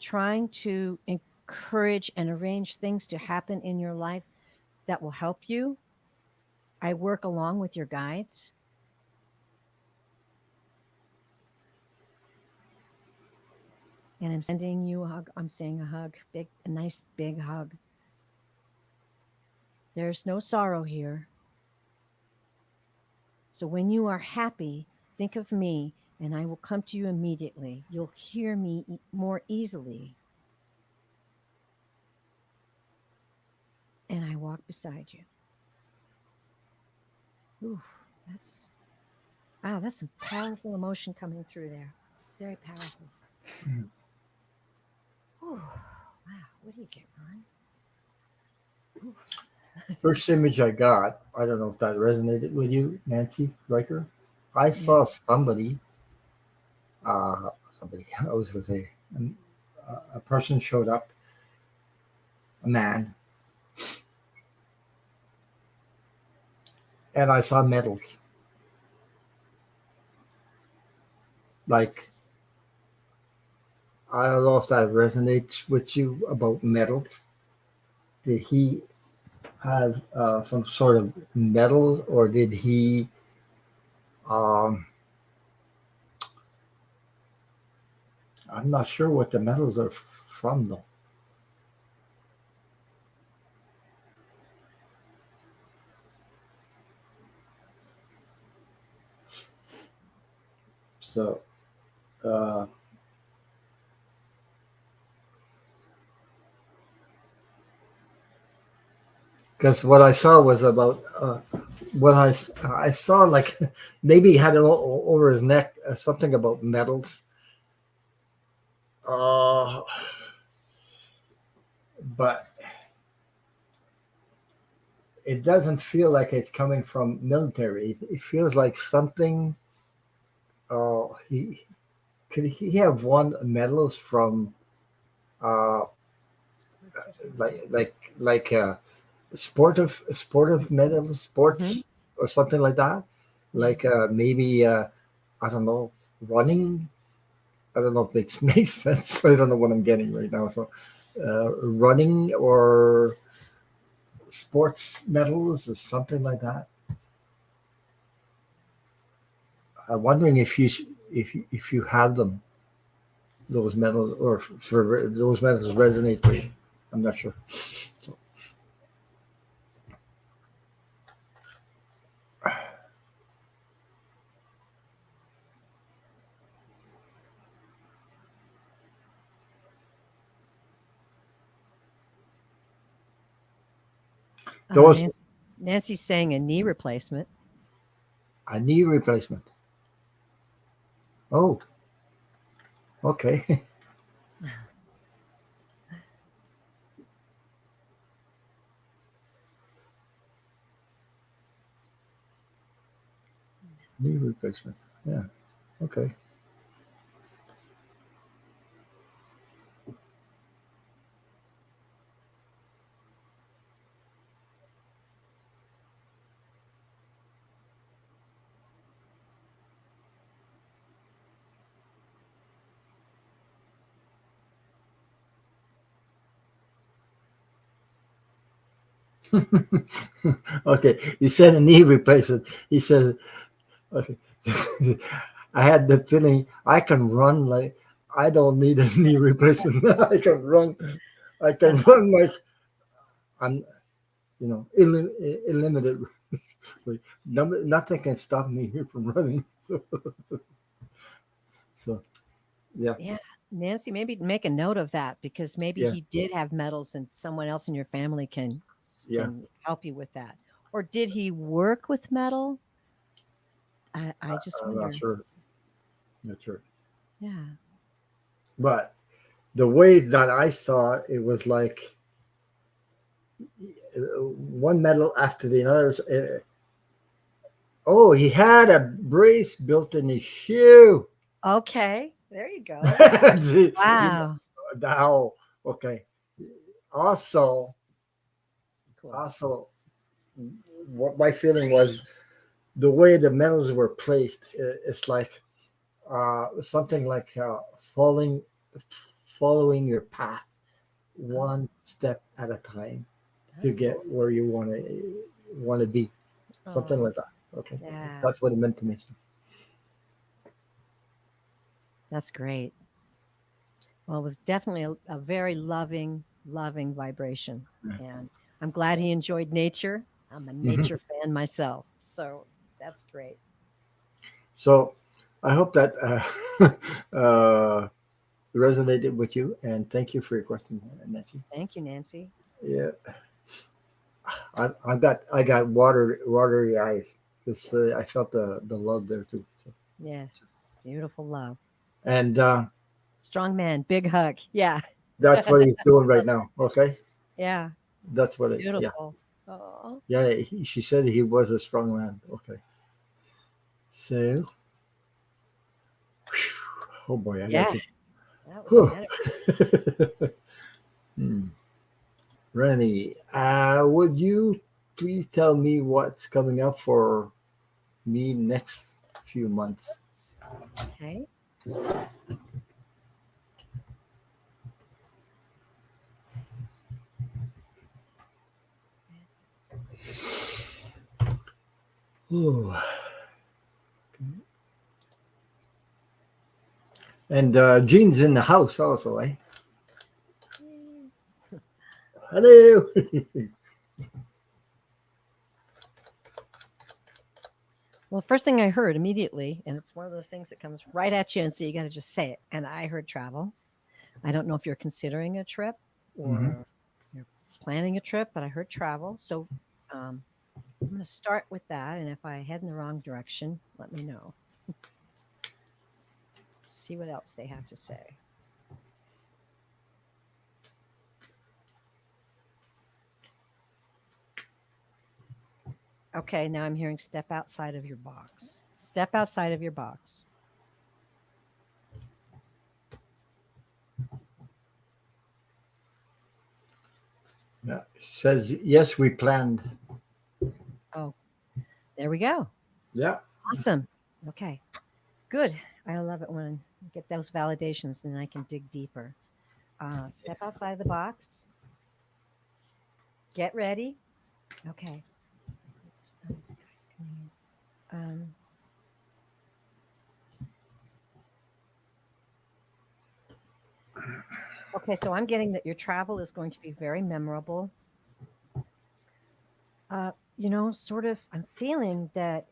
trying to encourage and arrange things to happen in your life that will help you. I work along with your guides, and I'm sending you a hug. I'm saying a hug, big, a nice big hug. There's no sorrow here. So when you are happy, think of me and I will come to you immediately. You'll hear me more easily. And I walk beside you. Ooh, that's wow, that's some powerful emotion coming through there. Very powerful. Ooh, wow, what do you get, Ron? First image I got, I don't know if that resonated with you, Nancy Riker. I Yeah. saw somebody, I was going to say, a person showed up, a man, and I saw medals. Like, I don't know if that resonates with you about medals. Did he have some sort of medal, or did he? Um, I'm not sure what the medals are from, though. So, uh, because what I saw was about what I saw, like maybe he had it over his neck, something about medals. Uh, but it doesn't feel like it's coming from military. It feels like something. He could he have won medals from uh, Sports or something. like sportive medals, Mm-hmm. sports or something like that. Yeah. Like maybe I don't know, running. I don't know if it makes sense. I don't know what I'm getting right now. So running or sports medals or something like that. I'm wondering if you have them, those medals, or for those medals resonate with you. I'm not sure. So, those Nancy, Nancy's saying a knee replacement. a knee replacement. Oh, okay. Knee replacement. Yeah. Okay. Okay. You said a knee replacement. He says, okay. I had the feeling I can run like I don't need a knee replacement. I can run. I can run like I'm. Limited. Like, nothing can stop me here from running. So yeah, Yeah. Nancy, maybe make a note of that because maybe yeah, he did have medals and someone else in your family yeah. can help you with that. Or did he work with metal? I just I'm not wonder. sure. Not sure. Yeah. But the way that I saw it, it was like one medal after the other. Oh, he had a brace built in his shoe. Okay. There you go. You know, Wow. now, okay. Also, Cool. also, what my feeling was the way the medals were placed. It's like something like falling, following your path Oh, one step at a time to that's get cool. where you want to be. Something Oh, like that. Okay, yeah. that's what it meant to me. That's great. Well, it was definitely a very loving vibration. And I'm glad he enjoyed nature. I'm a Hmm. nature fan myself. So that's great. So I hope that uh, resonated with you, and thank you for your question, Nancy. Thank you, Nancy. Yeah, I got watery eyes because I felt the love there too. So, Yes. Beautiful love. and Strong man. Big hug. Yeah. that's what he's doing right now. Okay, Yeah. that's what it. Yeah, Beautiful. Oh, yeah. She said he was a strong man. Okay, so oh boy, I got yeah. to. That was some Whew. energy. Hmm. Rennie, would you please tell me what's coming up for me next few months? Okay. Ooh. And Jean's in the house also, eh? Yay. Hello. Well, first thing I heard immediately, and it's one of those things that comes right at you, and so you got to just say it. And I heard travel. I don't know if you're considering a trip Hmm. or you're planning a trip, but I heard travel. So um, I'm going to start with that. And if I head in the wrong direction, let me know. See what else they have to say. Okay, now I'm hearing step outside of your box. Step outside of your box. Yeah. Says yes, we planned. Oh, there we go. Yeah. Awesome. Okay, good. I love it when I get those validations, then I can dig deeper. Step outside the box. Get ready. Okay. Oops, this guy's coming in. Okay, so I'm getting that your travel is going to be very memorable. Uh, sort of, I'm feeling that,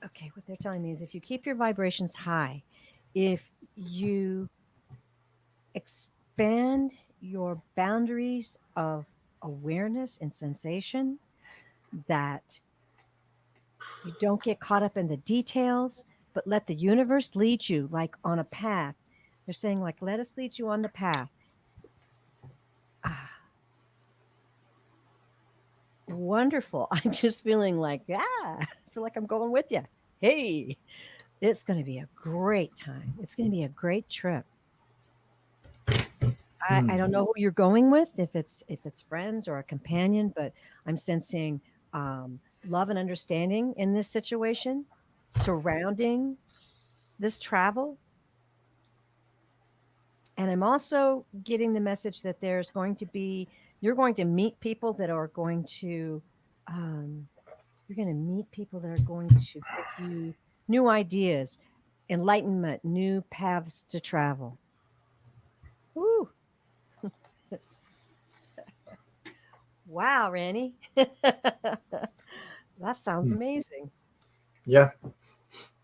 okay, what they're telling me is if you keep your vibrations high, if you expand your boundaries of awareness and sensation, that you don't get caught up in the details, but let the universe lead you like on a path. They're saying, like, let us lead you on the path. Ah, wonderful. I'm just feeling like, yeah, I feel like I'm going with you. Hey, it's going to be a great time. It's going to be a great trip. I Hmm. don't know who you're going with, if it's friends or a companion, but I'm sensing love and understanding in this situation, surrounding this travel. And I'm also getting the message that there's going to be, you're going to meet people that are going to, um, you're going to meet people that are going to give you new ideas, enlightenment, new paths to travel. Woo! Wow, Randy. That sounds Hmm. amazing. Yeah. I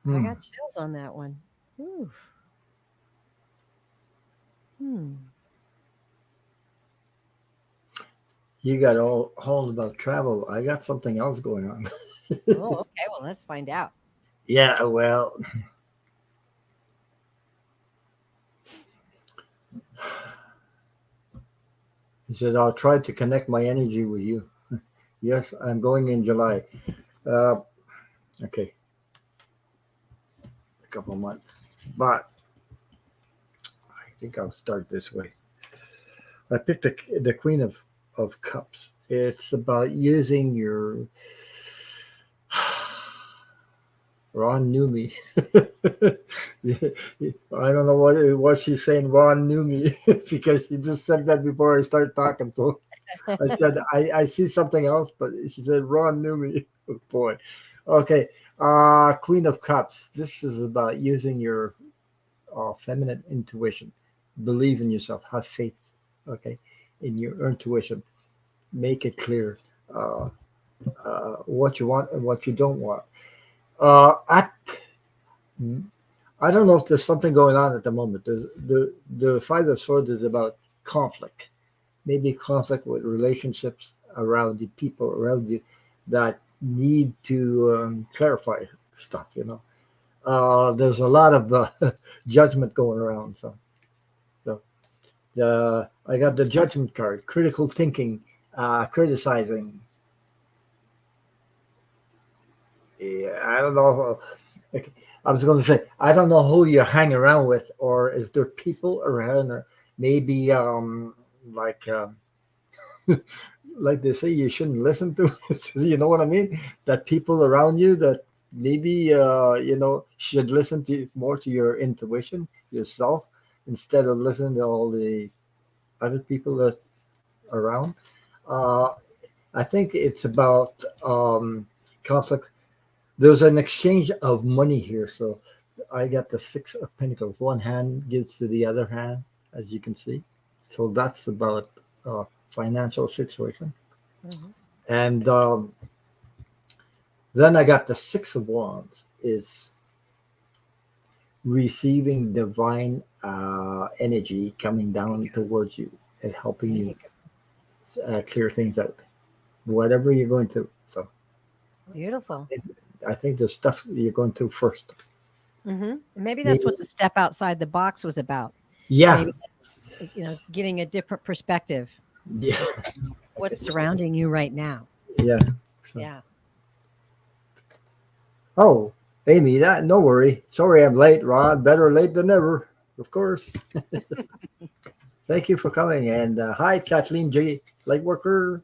Hmm. got chills on that one. Ooh. Hmm. You got all about travel. I got something else going on. Oh, okay. Well, let's find out. Yeah, well, he said, I'll try to connect my energy with you. Yes, I'm going in July. Uh, okay, a couple months. But I think I'll start this way. I picked the Queen of Cups. It's about using your Ron knew me. I don't know what she's saying. Ron knew me because she just said that before I started talking. So I said I see something else, but she said Ron knew me. Oh, boy. Okay. Queen of Cups. This is about using your feminine intuition. Believe in yourself. Have faith. Okay, in your intuition. Make it clear uh, what you want and what you don't want. At I don't know if there's something going on at the moment. The Five of Swords is about conflict, maybe conflict with relationships around you, people around you that need to clarify stuff. There's a lot of judgment going around. So I got the Judgment card, critical thinking, criticizing. Yeah, I don't know. Like, I was going to say, I don't know who you hang around with, or is there people around, or maybe like like they say, you shouldn't listen to. You know what I mean? That people around you that maybe should listen to more to your intuition yourself instead of listening to all the other people that around. Uh, I think it's about conflict. There's an exchange of money here. So I got the Six of Pentacles. One hand gives to the other hand, as you can see. So that's about financial situation. Hmm. And then I got the Six of Wands is receiving divine energy coming down towards you and helping There you you go. clear things out, whatever you're going through. So Beautiful. it, I think the stuff you're going through first. Maybe that's Maybe, what the step outside the box was about. yeah, Maybe that's, getting a different perspective yeah, of what's surrounding you right now. yeah. So, Yeah. oh, Amy, that no worry. Sorry I'm late, Rod. Better late than never, of course. Thank you for coming. And hi, Kathleen J. Lightworker.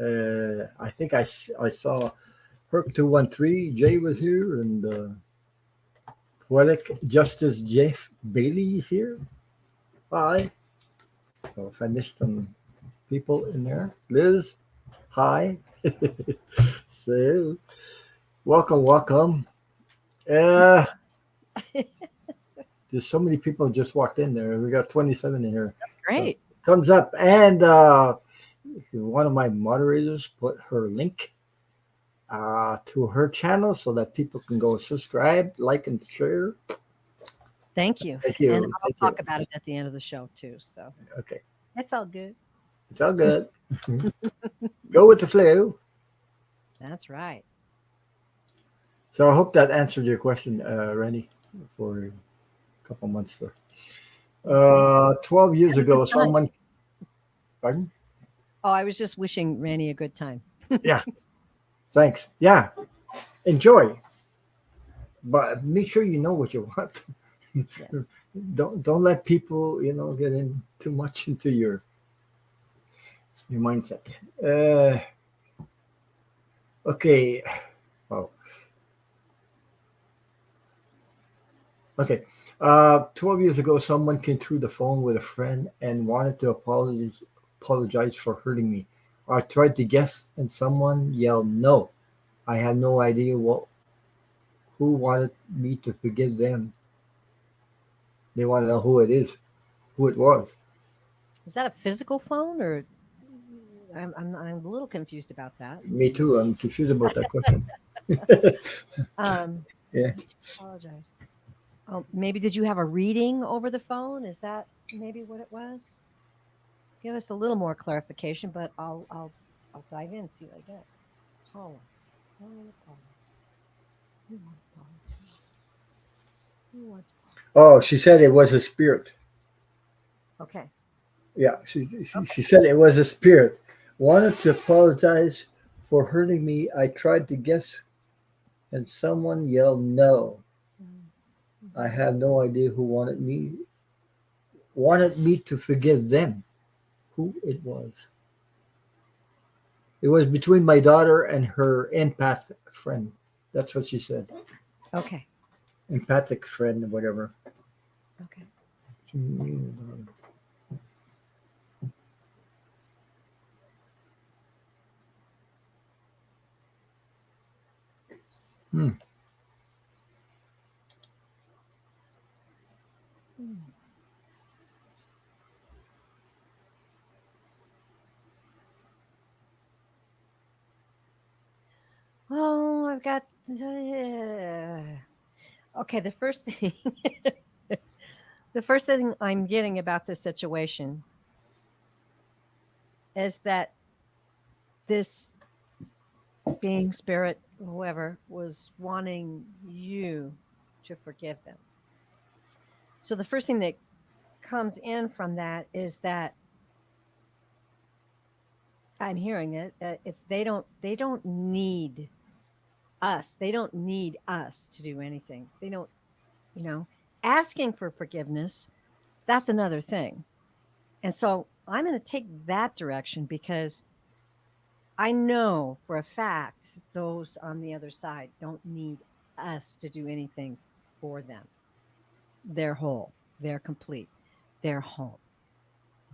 I think I saw Herc 213. Jay was here, and Poetic Justice Jeff Bailey is here. Hi. So if I missed some people in there, Liz, hi. So welcome, welcome. Uh, there's so many people just walked in there. We got 27 in here. That's So great. thumbs up. And one of my moderators put her link to her channel so that people can go subscribe, like, and share. Thank you. Thank And you. I'll Thank you. talk about it at the end of the show too. So Okay. it's all good. It's all good. Go with the flow. That's right. So I hope that answered your question, Rennie, for a couple months there. Yes, thank you. 12 years Have a good ago, time. someone, pardon? Oh, I was just wishing Randy a good time. Yeah, thanks. Yeah, enjoy, but make sure you know what you want. Yes. Don't let people, get in too much into your mindset. Uh, okay. Oh, okay. 12 years ago, someone came through the phone with a friend and wanted to apologize for hurting me. I tried to guess, and someone yelled, "No." I had no idea who wanted me to forgive them. They want to know who it is, who it was. Is that a physical phone or I'm a little confused about that. Me too. I'm confused about that question. Um, Yeah. apologize. Oh, maybe did you have a reading over the phone? Is that maybe what it was? Give us a little more clarification, but I'll dive in and see what I get. Paula, Paula, Paula. You want Paula too? Who wants Oh, she said it was a spirit. Paula? Okay, Yeah, she okay. said it was a spirit. Wanted to apologize for hurting me. I tried to guess, and someone yelled no. I Mm-hmm. have no idea who wanted me to forgive them. Who it was? It was between my daughter and her empath friend. That's what she said. Okay, Empathic friend or whatever. okay. Hmm. Hmm. Oh, I've got. Okay, the first thing, the first thing I'm getting about this situation is that this being, spirit, whoever, was wanting you to forgive them. So the first thing that comes in from that is that I'm hearing it. It's they don't need us. They don't need us to do anything. They don't, you know, asking for forgiveness. That's another thing. And so I'm going to take that direction because I know for a fact those on the other side don't need us to do anything for them. They're whole, they're complete, they're home.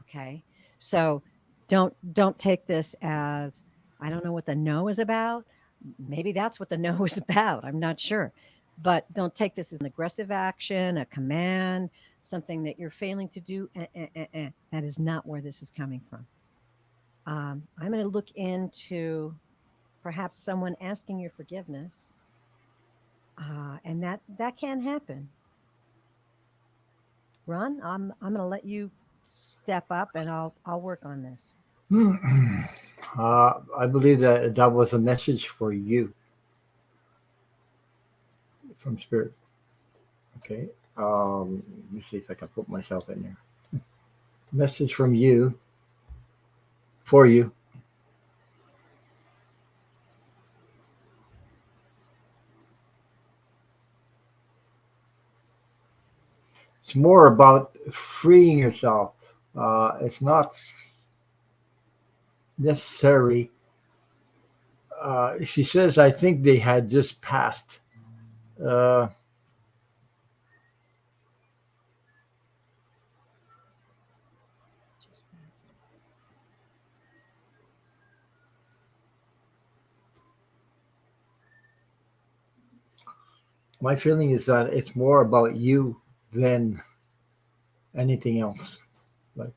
Okay. So don't take this as I don't know what the no is about. Maybe that's what the no is about. I'm not sure. But don't take this as an aggressive action, a command, something that you're failing to do. That is not where this is coming from. I'm going to look into perhaps someone asking your forgiveness, and that can happen. Ron, I'm going to let you step up, and I'll work on this. Hmm. I believe that that was a message for you from Spirit. Okay. Let me see if I can put myself in there. Message from you for you. It's more about freeing yourself. It's not necessary. She says, I think they had just passed. Uh, Just passed. my feeling is that it's more about you than anything else. Like,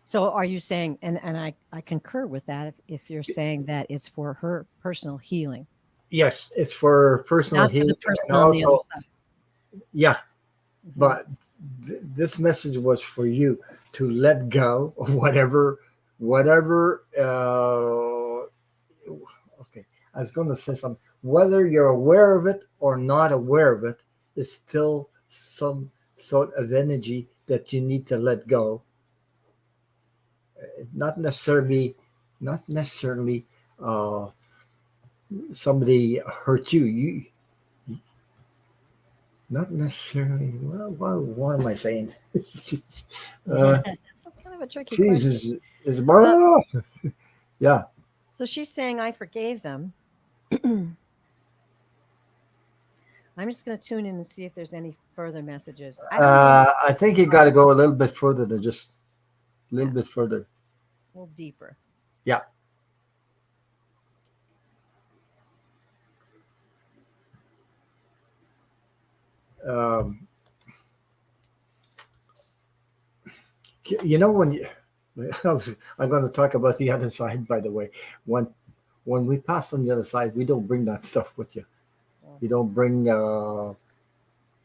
So are you saying, and I concur with that, if you're saying that it's for her personal healing, yes, it's for personal not for the healing, and person on the other also, side. yeah, Hmm. but this message was for you to let go of whatever. Okay, I was going to say something. Whether you're aware of it or not aware of it, it's still some sort of energy that you need to let go. Not necessarily, not necessarily. Uh, Somebody hurt you. Not necessarily. Well, what am I saying? uh, That's kind of a tricky question. Jesus is Uh, yeah. so she's saying I forgave them. I'm just going to tune in and see if there's any further messages. I don't get it. I think you got to go a little bit further than just a little Yeah, bit further. a little deeper. Yeah. Um, You know when you, I'm going to talk about the other side. By the way, when when we pass on the other side, we don't bring that stuff with you. Mm. You don't bring.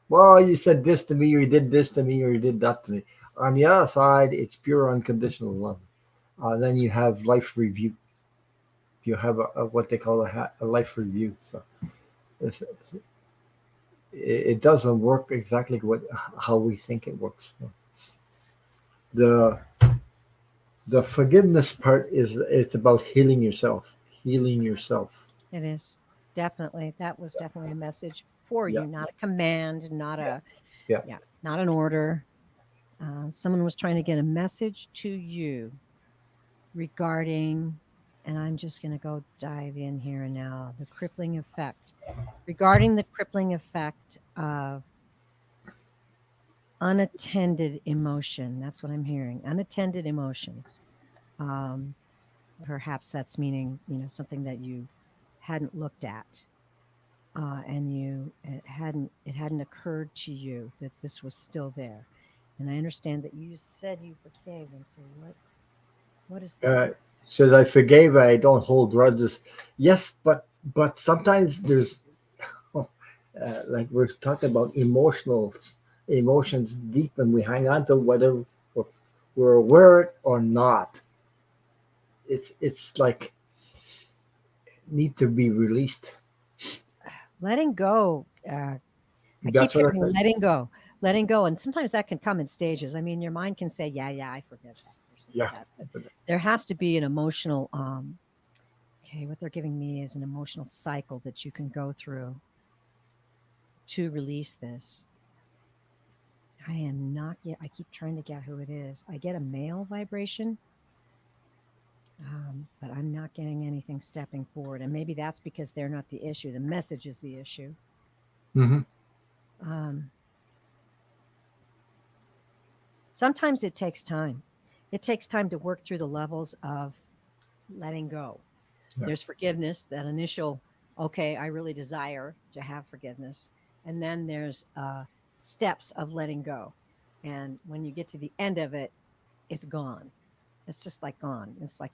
Well, you said this to me, or you did this to me, or you did that to me. On the other side, it's pure unconditional love. Then you have life review. You have a what they call a life review. So it's, it doesn't work exactly what how we think it works. The the forgiveness part is it's about healing yourself, healing yourself. It is definitely, that was definitely a message for Yeah, you, not a command, not yeah, a, yeah. yeah, not an order. Someone was trying to get a message to you regarding, and I'm just going to go dive in here and now, the crippling effect. Regarding the crippling effect of unattended emotion. That's what I'm hearing. Unattended emotions. Um, Perhaps that's meaning, something that you hadn't looked at, and it hadn't occurred to you that this was still there. And I understand that you said you forgave them. So what is that? Uh, Says I forgave. I don't hold grudges. Yes, but sometimes there's oh, like we're talking about emotions deep, and we hang on to whether we're, we're aware or not. It's like need to be released. Letting go. I keep That's what I hearing said. letting go, and sometimes that can come in stages. I mean, your mind can say, "Yeah, yeah, I forgive that person," Yeah. but there has to be an emotional. Okay, what they're giving me is an emotional cycle that you can go through to release this. I am not yet. I keep trying to get who it is. I get a male vibration, but I'm not getting anything stepping forward, and maybe that's because they're not the issue. The message is the issue. Hmm. Um, Sometimes it takes time. It takes time to work through the levels of letting go. Yeah. There's forgiveness, that initial, okay, I really desire to have forgiveness. And then there's steps of letting go. And when you get to the end of it, it's gone. It's just like gone. It's like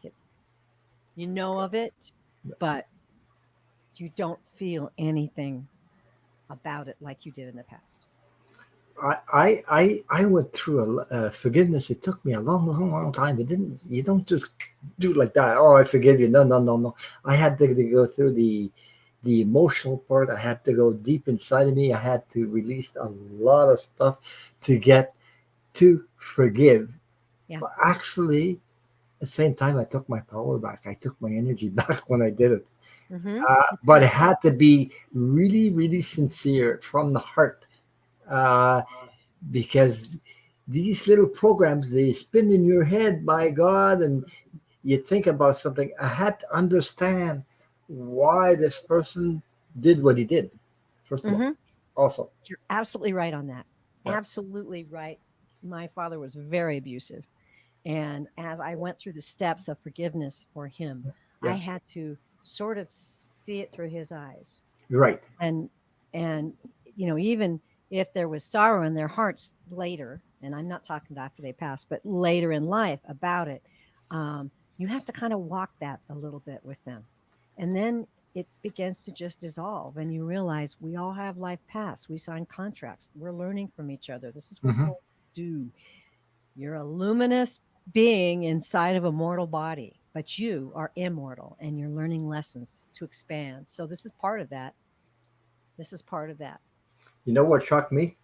you know of it, but you don't feel anything about it like you did in the past. I went through forgiveness. It took me a long, long, long time. It didn't. You don't just do it like that. Oh, I forgive you. No, no, no, no. I had to go through the emotional part. I had to go deep inside of me. I had to release a lot of stuff to get to forgive. Yeah. But actually, at the same time, I took my power back. I took my energy back when I did it. Mm-hmm. But it Exactly. had to be really, really sincere from the heart. Uh, because these little programs they spin in your head by God, and you think about something. I had to understand why this person did what he did, first of all. Mm-hmm. Also, You're absolutely right on that. yeah, Absolutely right. My father was very abusive. And as I went through the steps of forgiveness for him, I yeah, had to sort of see it through his eyes. you're right. And and even if there was sorrow in their hearts later, and I'm not talking after they passed, but later in life about it, you have to kind of walk that a little bit with them. And then it begins to just dissolve and you realize we all have life paths. We sign contracts. We're learning from each other. This is what Hmm. souls do. You're a luminous being inside of a mortal body, but you are immortal and you're learning lessons to expand. So this is part of that. This is part of that. You know what shocked me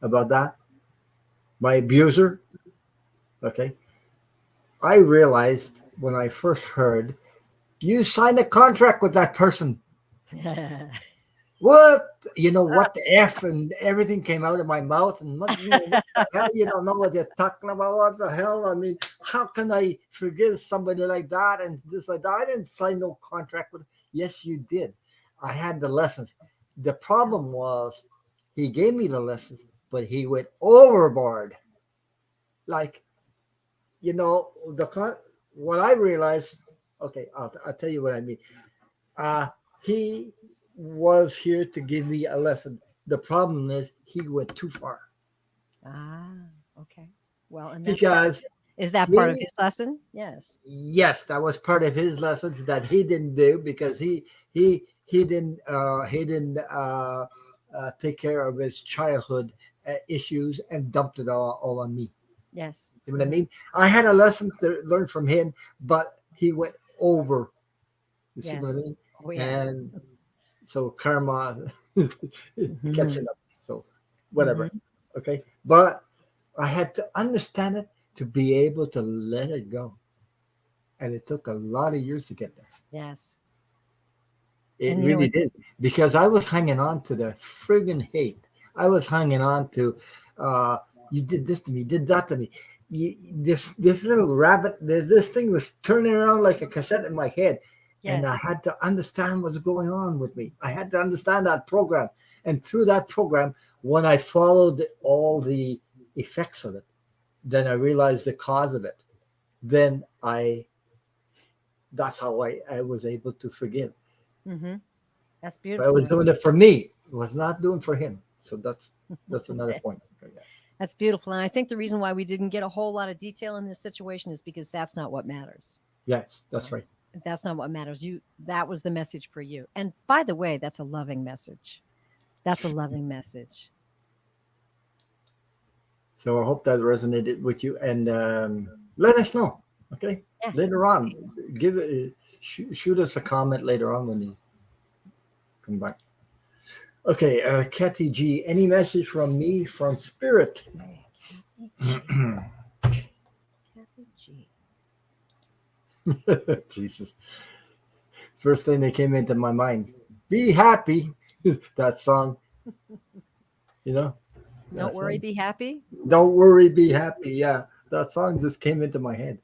about that? My abuser. Okay, I realized when I first heard you signed a contract with that person. What? You know what the F and everything came out of my mouth and what the hell? You don't know what you're talking about. What the hell? I mean, how can I forgive somebody like that and this like that? I didn't sign no contract with. Yes, you did. I had the lessons. The problem was he gave me the lessons, but he went overboard. Like what I realized. Okay, I'll tell you what I mean. Uh, he was here to give me a lesson. The problem is he went too far. Ah, okay. Well, and that's part of because it. Is that part of he his lesson? Yes. yes, that was part of his lessons that he didn't do because he didn't take care of his childhood issues and dumped it all on me. Yes. See what I Hmm. mean? I had a lesson to learn from him, but he went over. You see what I Yes. mean? Oh, yeah. And so karma Hmm. catching up. So whatever. Hmm. Okay. But I had to understand it to be able to let it go. And it took a lot of years to get there. Yes. It And you know really what? did. Because I was hanging on to the friggin' hate. I was hanging on to uh you did this to me, did that to me. This little rabbit, this thing was turning around like a cassette in my head. And I Yes. had to understand what's going on with me. I had to understand that program. And through that program, when I followed all the effects of it, then I realized the cause of it. Then I that's how I was able to forgive. Hmm. That's But I beautiful. was doing it for me. It was not doing for him. So that's another point. Yes. That's beautiful. And I think the reason why we didn't get a whole lot of detail in this situation is because that's not what matters. Yes, that's Um, right. that's not what matters. That was the message for you. And by the way, that's a loving message. That's a loving message. So I hope that resonated with you, and let us know. Okay, Yeah. later on, give it, shoot us a comment later on when you come back. Okay, Kathy G. Any message from me from Spirit? Okay, Kathy G. Kathy G. Jesus. First thing that came into my mind. Be happy. That song, you know, Don't that worry, song. be happy. Don't worry, be happy. Yeah, that song just came into my head,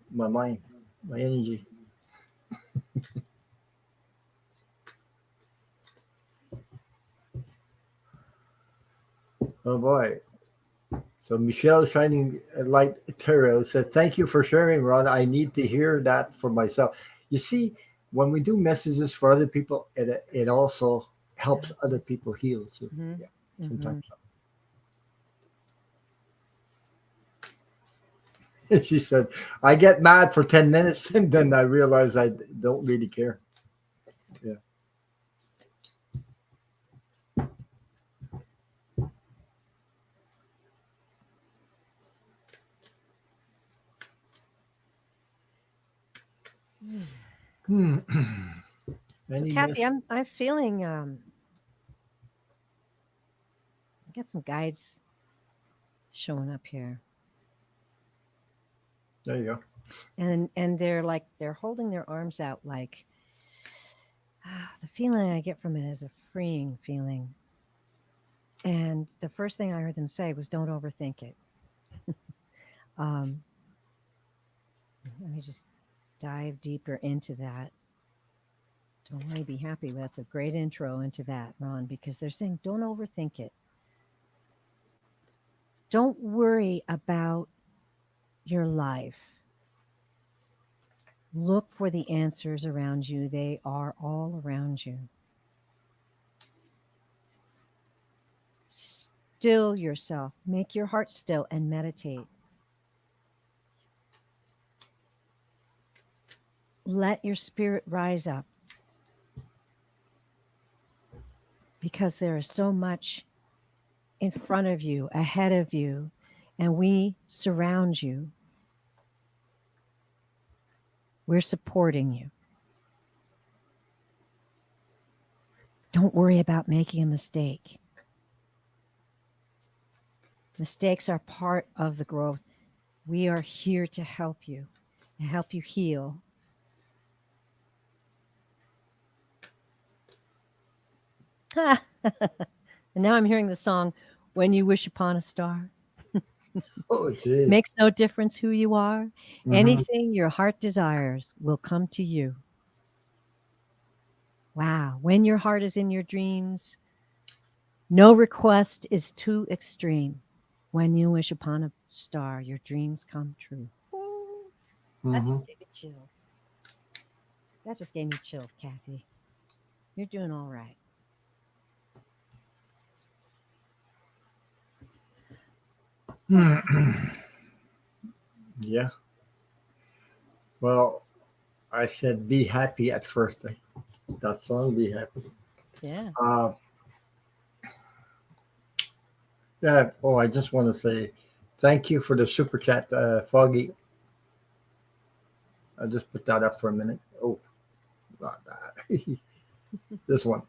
my mind, my energy. Oh boy. So Michelle Shining Light Tarot says, "Thank you for sharing, Ron. I need to hear that for myself." You see, when we do messages for other people, it also Yeah. helps other people heal too. Hmm. Yeah, Hmm. sometimes. She said, "I get mad for 10 minutes, and then I realize I don't really care." Yeah. Hmm. So, Any Kathy, mess? I'm feeling I got some guides showing up here, There you go. and they're like they're holding their arms out, like the feeling I get from it is a freeing feeling. And the first thing I heard them say was, "Don't overthink it." Um, Let me just dive deeper into that. Don't worry, be happy. That's a great intro into that, Ron, because they're saying don't overthink it. Don't worry about your life. Look for the answers around you. They are all around you. Still yourself. Make your heart still and meditate. Let your spirit rise up because there is so much in front of you, ahead of you, and we surround you. We're supporting you. Don't worry about making a mistake. Mistakes are part of the growth. We are here to help you and help you heal. and now I'm hearing the song, When You Wish Upon a Star. Oh, gee. Makes no difference who you are. Hmm. Anything your heart desires will come to you. Wow. When your heart is in your dreams, no request is too extreme. When you wish upon a star, your dreams come true. Ooh, that Hmm. just gave me chills. That just gave me chills, Kathy. You're doing all right. Yeah. Well, I said be happy at first. That song, be happy. Yeah. Uh, yeah. Oh, I just want to say thank you for the super chat, Foggy. I'll just put that up for a minute. Oh, not that. This one.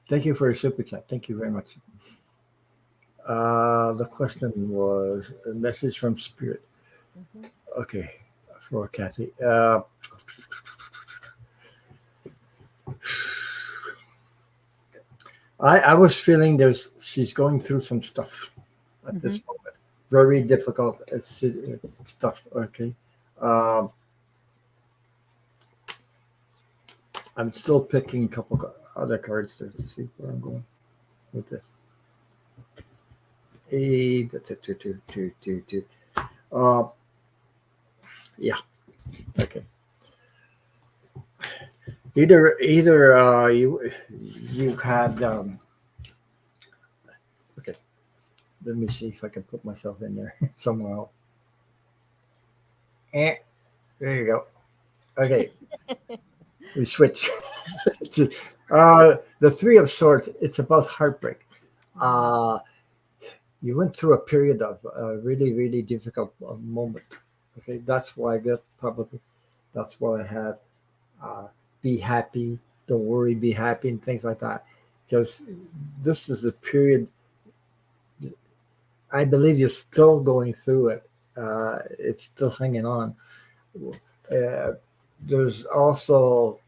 Thank you for your super chat. Thank you very much. The question was a message from Spirit. Hmm. Okay, for Kathy. I was feeling she's going through some stuff at Hmm. this moment. Very Yeah. difficult stuff. Okay. Um, I'm still picking a couple other cards there to see where I'm going with this. Two. Uh, yeah. Okay. Either you had okay. Let me see if I can put myself in there somehow. Eh, there you go. Okay, we switch. to, the Three of Swords. It's about heartbreak. Mm. Uh, you went through a period of really, really difficult moment. Okay, that's why I got probably. That's why I had uh, be happy, don't worry, be happy, and things like that. Because this is a period I believe you're still going through it. It's still hanging on. Uh, there's also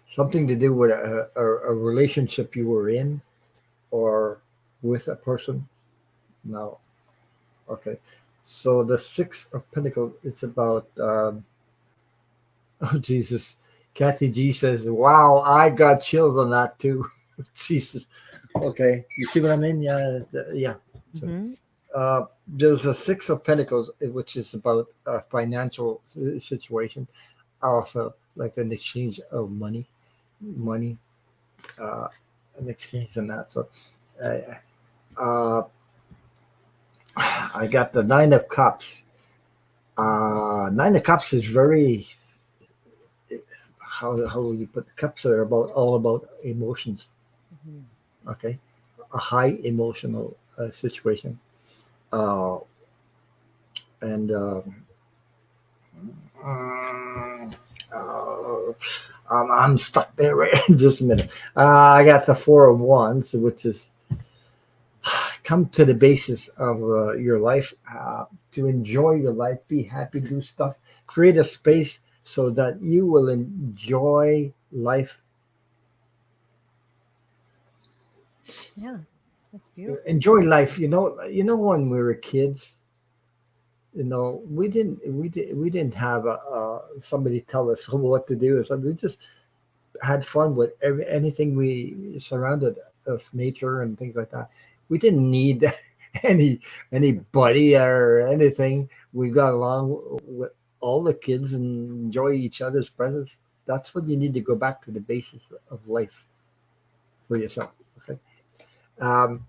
something to do with a relationship you were in or with a person. No. Okay. So the Six of Pentacles is about, oh, Jesus. Kathy G says, wow, I got chills on that too. Jesus. Okay. You see what I mean? Yeah. Yeah. So Hmm. there's a Six of Pentacles, which is about a financial situation, also like an exchange of money, uh, an exchange in that. So, uh, uh, I got the Nine of Cups. Nine of Cups is very how will you put the cups are about all about emotions. Hmm. Okay, a high emotional situation, uh, and Um, uh, I'm stuck there. Right? Just a minute. I got the Four of Wands, which is come to the basis of your life, to enjoy your life, be happy, do stuff, create a space so that you will enjoy life. Yeah. That's beautiful. Enjoy life. When we were kids, we didn't have somebody tell us what to do. So we just had fun with anything we surrounded us, nature and things like that. We didn't need any anybody or anything. We got along with all the kids and enjoy each other's presence. That's what you need to go back to the basis of life for yourself. Okay. Um,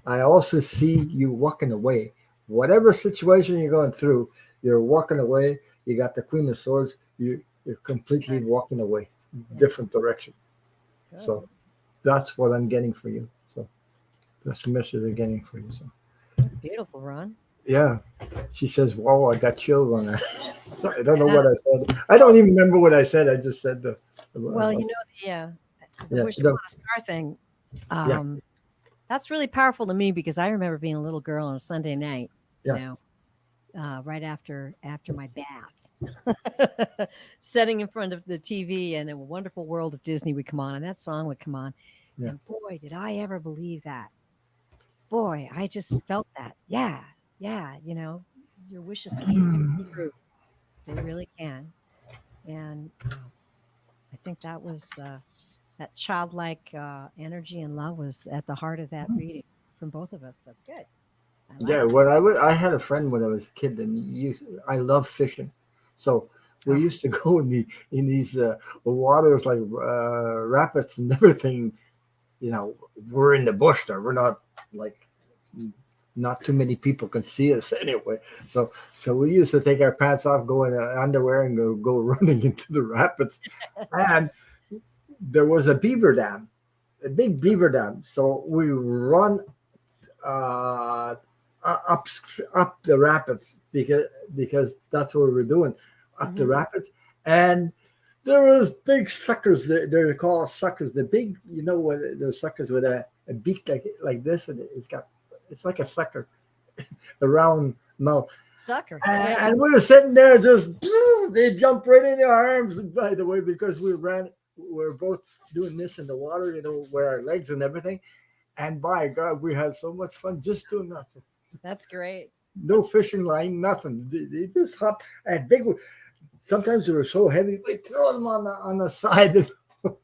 I also see you walking away. Whatever situation you're going through, you're walking away. You got the Queen of Swords. You're completely Right. walking away, Yeah. different direction. So Good. that's what I'm getting for you. So that's the message I'm getting for you. So That's beautiful, Ron. yeah, she says, "Wow, I got chills on that." So I don't know Yeah. what I said. I don't Well, even remember what I said. I just said well, about the yeah, wish upon a star thing. yeah, Um, that's really powerful to me because I remember being a little girl on a Sunday night. You yeah, know, right after my bath, sitting in front of the TV, and a wonderful world of Disney would come on, and that song would come on, yeah. and boy, did I ever believe that! Boy, I just felt that. Yeah, yeah. Your wishes can come true. They really can. And I think that childlike energy and love was at the heart of that reading from both of us. So good. I like Yeah, it. when I had a friend when I was a kid, and I love fishing. So We Oh, used to go in these waters like rapids and everything. You know, we're in the bush there. We're not like not too many people can see us anyway. So we used to take our pants off, go in underwear, and go running into the rapids. And there was a beaver dam, a big beaver dam. So we run uh, up up the rapids because that's what we were doing up the hmm rapids. And there was big suckers. They're called suckers. The big, you know, what those suckers with a beak like this, and it's like a sucker around mouth. sucker. And, Yeah. and we were sitting there, just they jumped right in our arms. By the way, because we were both doing this in the water, you know, where our legs and everything. And by God, we had so much fun just doing nothing. That's great. No fishing line, nothing. They just hop and big. Sometimes they were so heavy, we throw them on the side.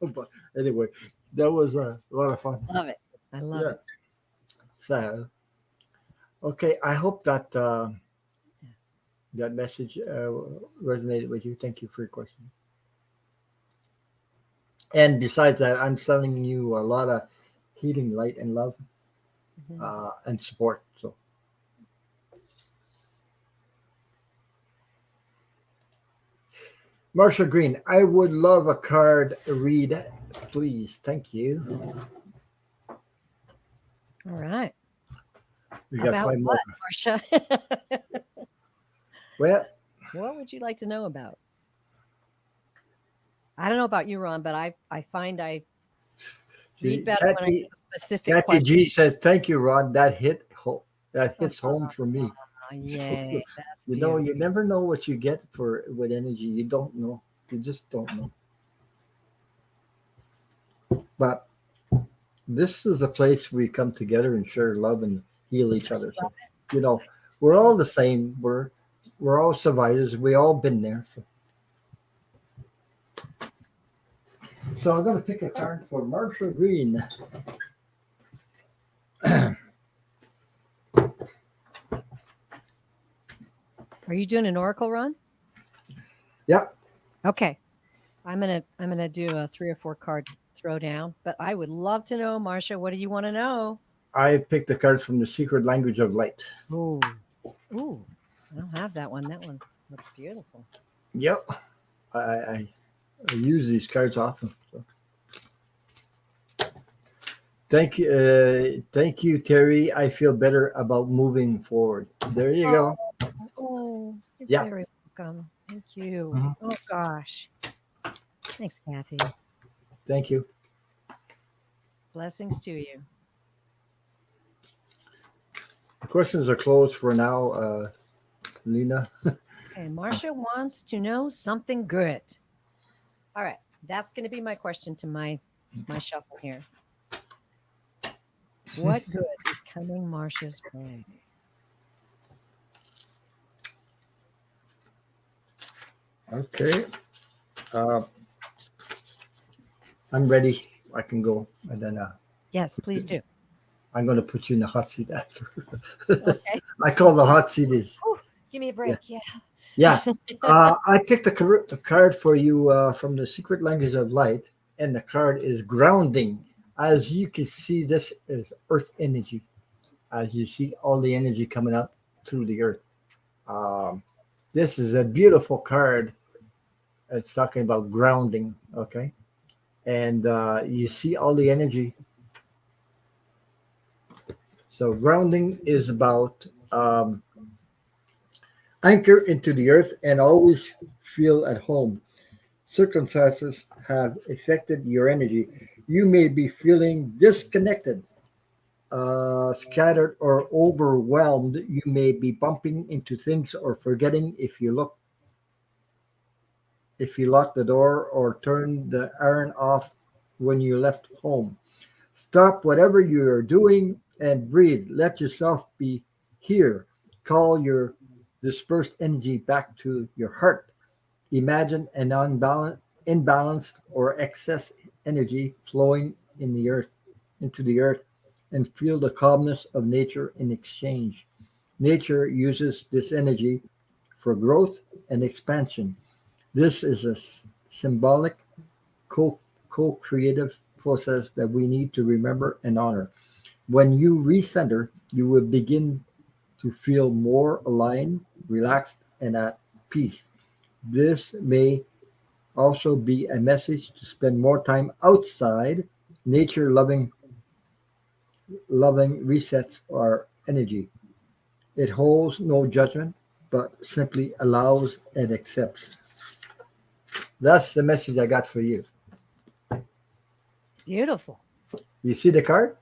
But anyway, that was a lot of fun. Love it. I love Yeah. it. So okay, I hope that that message resonated with you. Thank you for your question. And besides that, I'm sending you a lot of healing, light, and love Mhm. and support. So, Marcia Green, I would love a card read, please. Thank you. All right. We got About five more. what, Marcia? Well, What would you like to know about? I don't know about you, Ron, but I find I read see, better when I Kathy, have a specific Kathy question. G says, "Thank you, Ron. That hits home for me." Oh, So, yay. That's you know, beautiful. you never know what you get for with energy. You don't know. You just don't know. But this is a place we come together and share love and heal each other. So, you know, Just we're all love the same. We're all survivors. We all been there. So I'm gonna pick a card for Marshall Green. Are you doing an oracle, Ron? Yep, Okay. I'm gonna do a 3 or 4 card throwdown, but I would love to know, Marcia, what do you want to know? I picked the cards from the Secret Language of Light. Ooh. Ooh. I don't have that one. That one looks beautiful. Yep, I use these cards often. So. Thank you, Terry. I feel better about moving forward. There you Oh, go. oh, you're Yeah. very welcome. Thank you. Mhm. Oh gosh. Thanks, Kathy. Thank you. Blessings to you. The questions are closed for now, Lena. Okay, Marcia wants to know something good. All right, that's going to be my question to my shuffle here. What good is coming Marcia's way? Okay. Uh, I'm ready. I can go, and then Yes, please do. I'm going to put you in the hot seat after. Okay. I call the hot seat is Whew, give me a yeah, break. Yeah. yeah. I picked a card for you from the Secret Language of Light, and the card is grounding. As you can see, this is Earth energy. As you see, all the energy coming up through the Earth. Um, this is a beautiful card. It's talking about grounding. Okay, and you see all the energy. So grounding is about anchor into the earth and always feel at home. Circumstances have affected your energy. You may be feeling disconnected, scattered, or overwhelmed. You may be bumping into things or forgetting if you lock the door or turn the iron off when you left home. Stop whatever you are doing and breathe. Let yourself be here. Call your dispersed energy back to your heart. Imagine an imbalanced or excess energy flowing in the earth into the earth and feel the calmness of nature in exchange. Nature uses this energy for growth and expansion. This is a symbolic co creative process that we need to remember and honor. When you recenter, you will begin to feel more aligned, relaxed, and at peace. This may also be a message to spend more time outside. Nature loving resets our energy. It holds no judgment, but simply allows and accepts. That's the message I got for you. Beautiful. You see the card?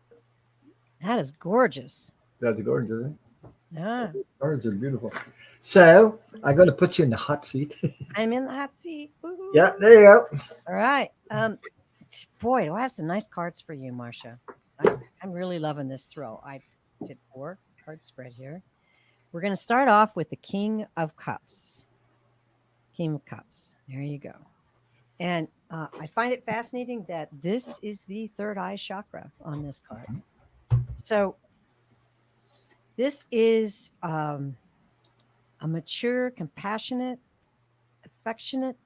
That is gorgeous. That's gorgeous, isn't it? Yeah. Cards are beautiful. So I'm going to put you in the hot seat. I'm in the hot seat. Yeah, Woo-hoo. there you go. All right. Boy, do I have some nice cards for you, Marcia. I'm really loving this throw. I did 4 card spread here. We're going to start off with the King of Cups. King of Cups. There you go. And I find it fascinating that this is the third eye chakra on this card. So this is a mature, compassionate, affectionate,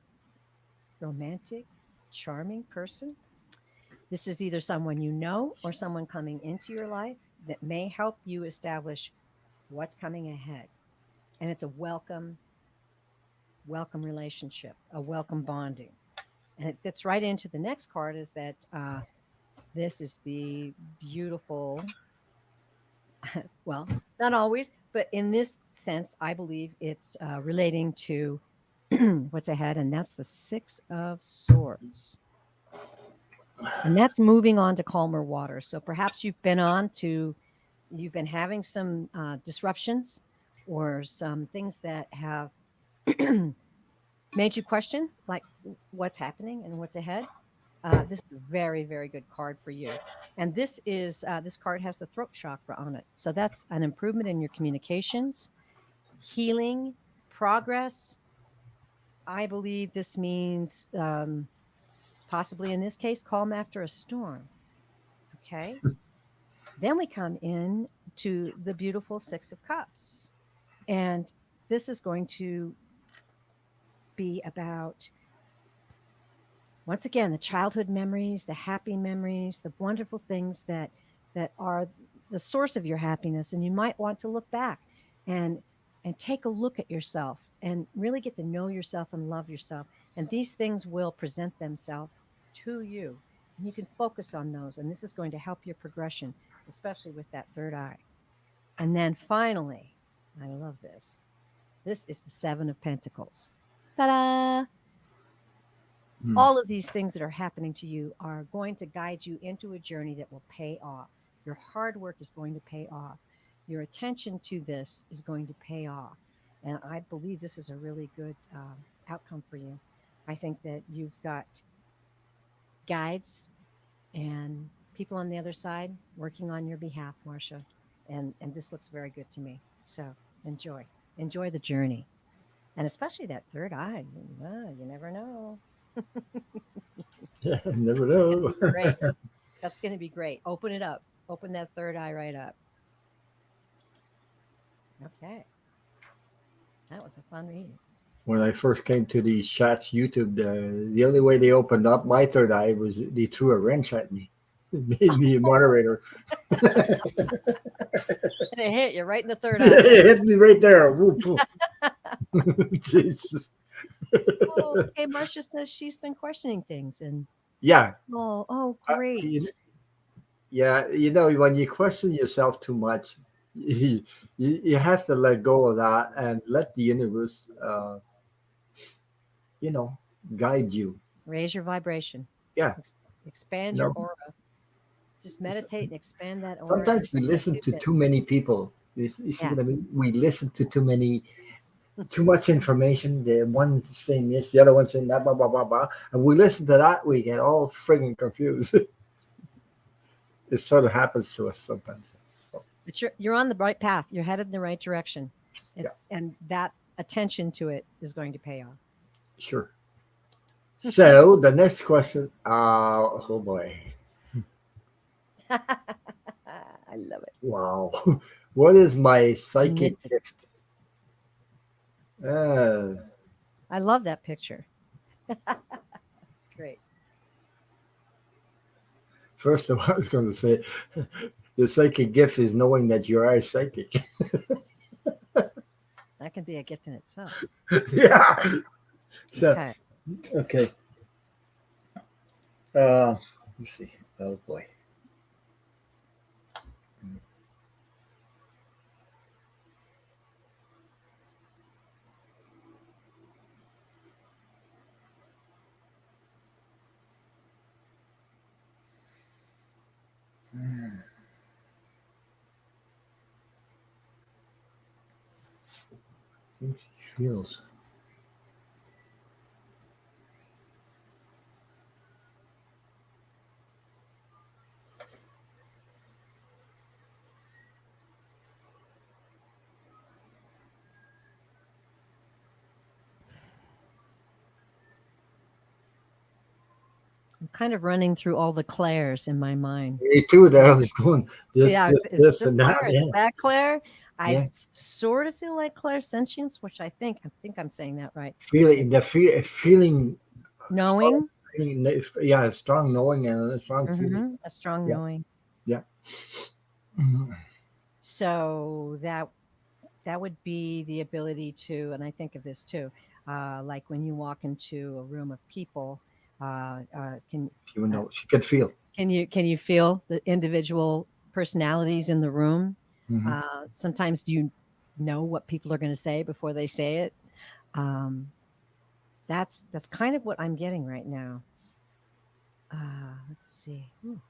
romantic, charming person. This is either someone you know or someone coming into your life that may help you establish what's coming ahead. And it's a welcome relationship, a welcome bonding. And it fits right into the next card is that this is the beautiful, well, not always, but in this sense, I believe it's relating to what's ahead, and that's the Six of Swords. And that's moving on to calmer waters. So perhaps you've been having some disruptions or some things that have made you question, like what's happening and what's ahead. This is a very, very good card for you. And this card has the throat chakra on it. So that's an improvement in your communications, healing, progress. I believe this means possibly in this case, calm after a storm. Okay. Then we come in to the beautiful Six of Cups. And this is going to be about, once again, the childhood memories, the happy memories, the wonderful things that are the source of your happiness. And you might want to look back and and take a look at yourself and really get to know yourself and love yourself. And these things will present themselves to you. And you can focus on those. And this is going to help your progression, especially with that third eye. And then finally, I love this. This is the Seven of Pentacles. Ta da! Hmm. All of these things that are happening to you are going to guide you into a journey that will pay off. Your hard work is going to pay off. Your attention to this is going to pay off. And I believe this is a really good outcome for you. I think that you've got guides and people on the other side working on your behalf, Marcia. And this looks very good to me. So enjoy. Enjoy the journey. And especially that third eye. You never know. Yeah, never It's going to know. be great. That's going to be great. Open it up. Open that third eye right up. Okay. That was a fun reading. When I first came to these chats, YouTube, the only way they opened up my third eye was they threw a wrench at me. It made me a moderator. And it hit you right in the third eye. It hit me right there. Whoop, whoop. Jeez. Oh, okay. Marcia says she's been questioning things. And Yeah. oh, Uh, great. you, yeah. You know, when you question yourself too much, you have to let go of that and let the universe, you know, guide you. Raise your vibration. Yeah. Ex- expand You your know, aura. Just meditate and expand that aura and sometimes we let listen you to fit. too many people. You see Yeah. what I mean? We listen to too much information. The one saying this, the other one saying that, blah blah blah blah. And we listen to that, we get all friggin' confused. It sort of happens to us sometimes. So But you're on the right path. You're headed in the right direction. yeah, And that attention to it is going to pay off. sure. So the next question, oh boy, I love it. wow, what is my The psychic mystic. gift? Uh, I love that picture. It's great. First of all, I was going to say, the psychic gift is knowing that you are psychic. That can be a gift in itself. Yeah. So, Okay. okay. Let me see. Oh boy. He feels. I'm kind of running through all the Claires in my mind. Me too. That I was going Yeah, is this, this and that. Claire? Is Yeah. that Claire? I Yeah. sort of feel like Claire sentience, which I think I'm saying that right. There's the Feeling the feeling strong knowing, feeling. Yeah, a strong knowing and a strong feeling. a strong Yeah. knowing. Yeah. Mhm. So that would be the ability to, and I think of this too, like when you walk into a room of people, uh, uh, can She would uh, know. She could feel. can you feel the individual personalities in the room? Hmm. Sometimes do you know what people are going to say before they say it? Um, that's kind of what I'm getting right now. Let's see. Ooh,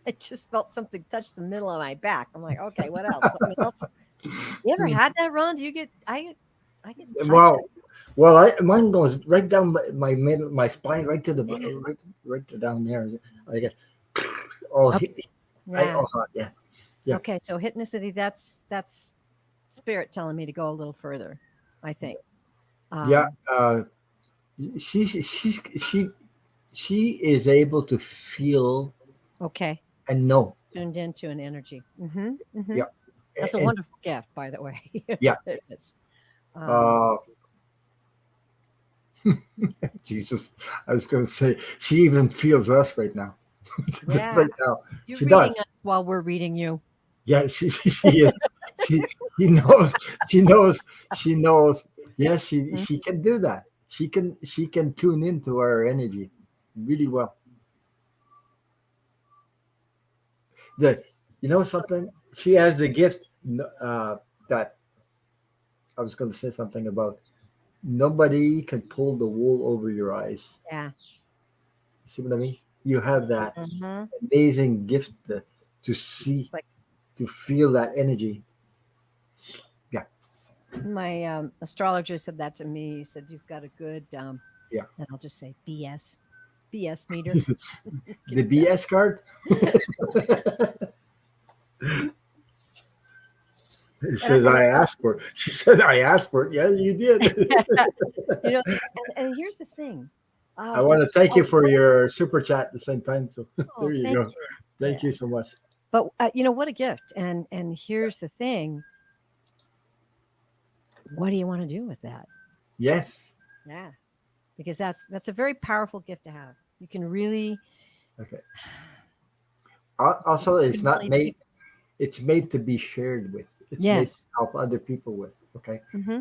I just felt something touch the middle of my back. I'm like, okay, what else? Something else? You ever had that, Ron? Do you get? I get touched. Wow. Well, mine goes right down my middle, my spine, right to the Yeah. right to down there. I get oh, Okay. I Yeah. oh yeah, yeah, Okay. So hypnicity. That's spirit telling me to go a little further. I think. yeah. Um, She's she's she she is able to feel okay. and know. Tuned into an energy. Mm-hmm. Yeah, That's a and wonderful gift, by the way. yeah. It is. Um, Uh, Jesus, I was going to say she even feels us right now. yeah. Right now, You're she reading does. us while we're reading you. Yeah, she is. She she knows. She knows. She knows. Yes, Mhm. she can do that. She can tune into our energy really well. The you know something? She has the gift that I was going to say something about. Nobody can pull the wool over your eyes. Yeah. See what I mean? You have that Hmm. amazing gift to see, Like to feel that energy. Yeah, my astrologer said that to me. He said, "You've got a good," yeah. and I'll just say BS meter. Can The you tell? BS card. He And, I- says, and I asked for it. She said, I asked for it. Yeah, you did. you know, and here's the thing. I want to thank A you for way, your super chat at the same time. So there oh, you thank go. you. Thank Yeah. you so much. But what a gift. And here's the thing. What do you want to do with that? Yes. Yeah. Because that's a very powerful gift to have. You can really Okay. Also, you it's can not really made, it's made to be shared with. It's made to yes. help other people with. Okay. Hmm.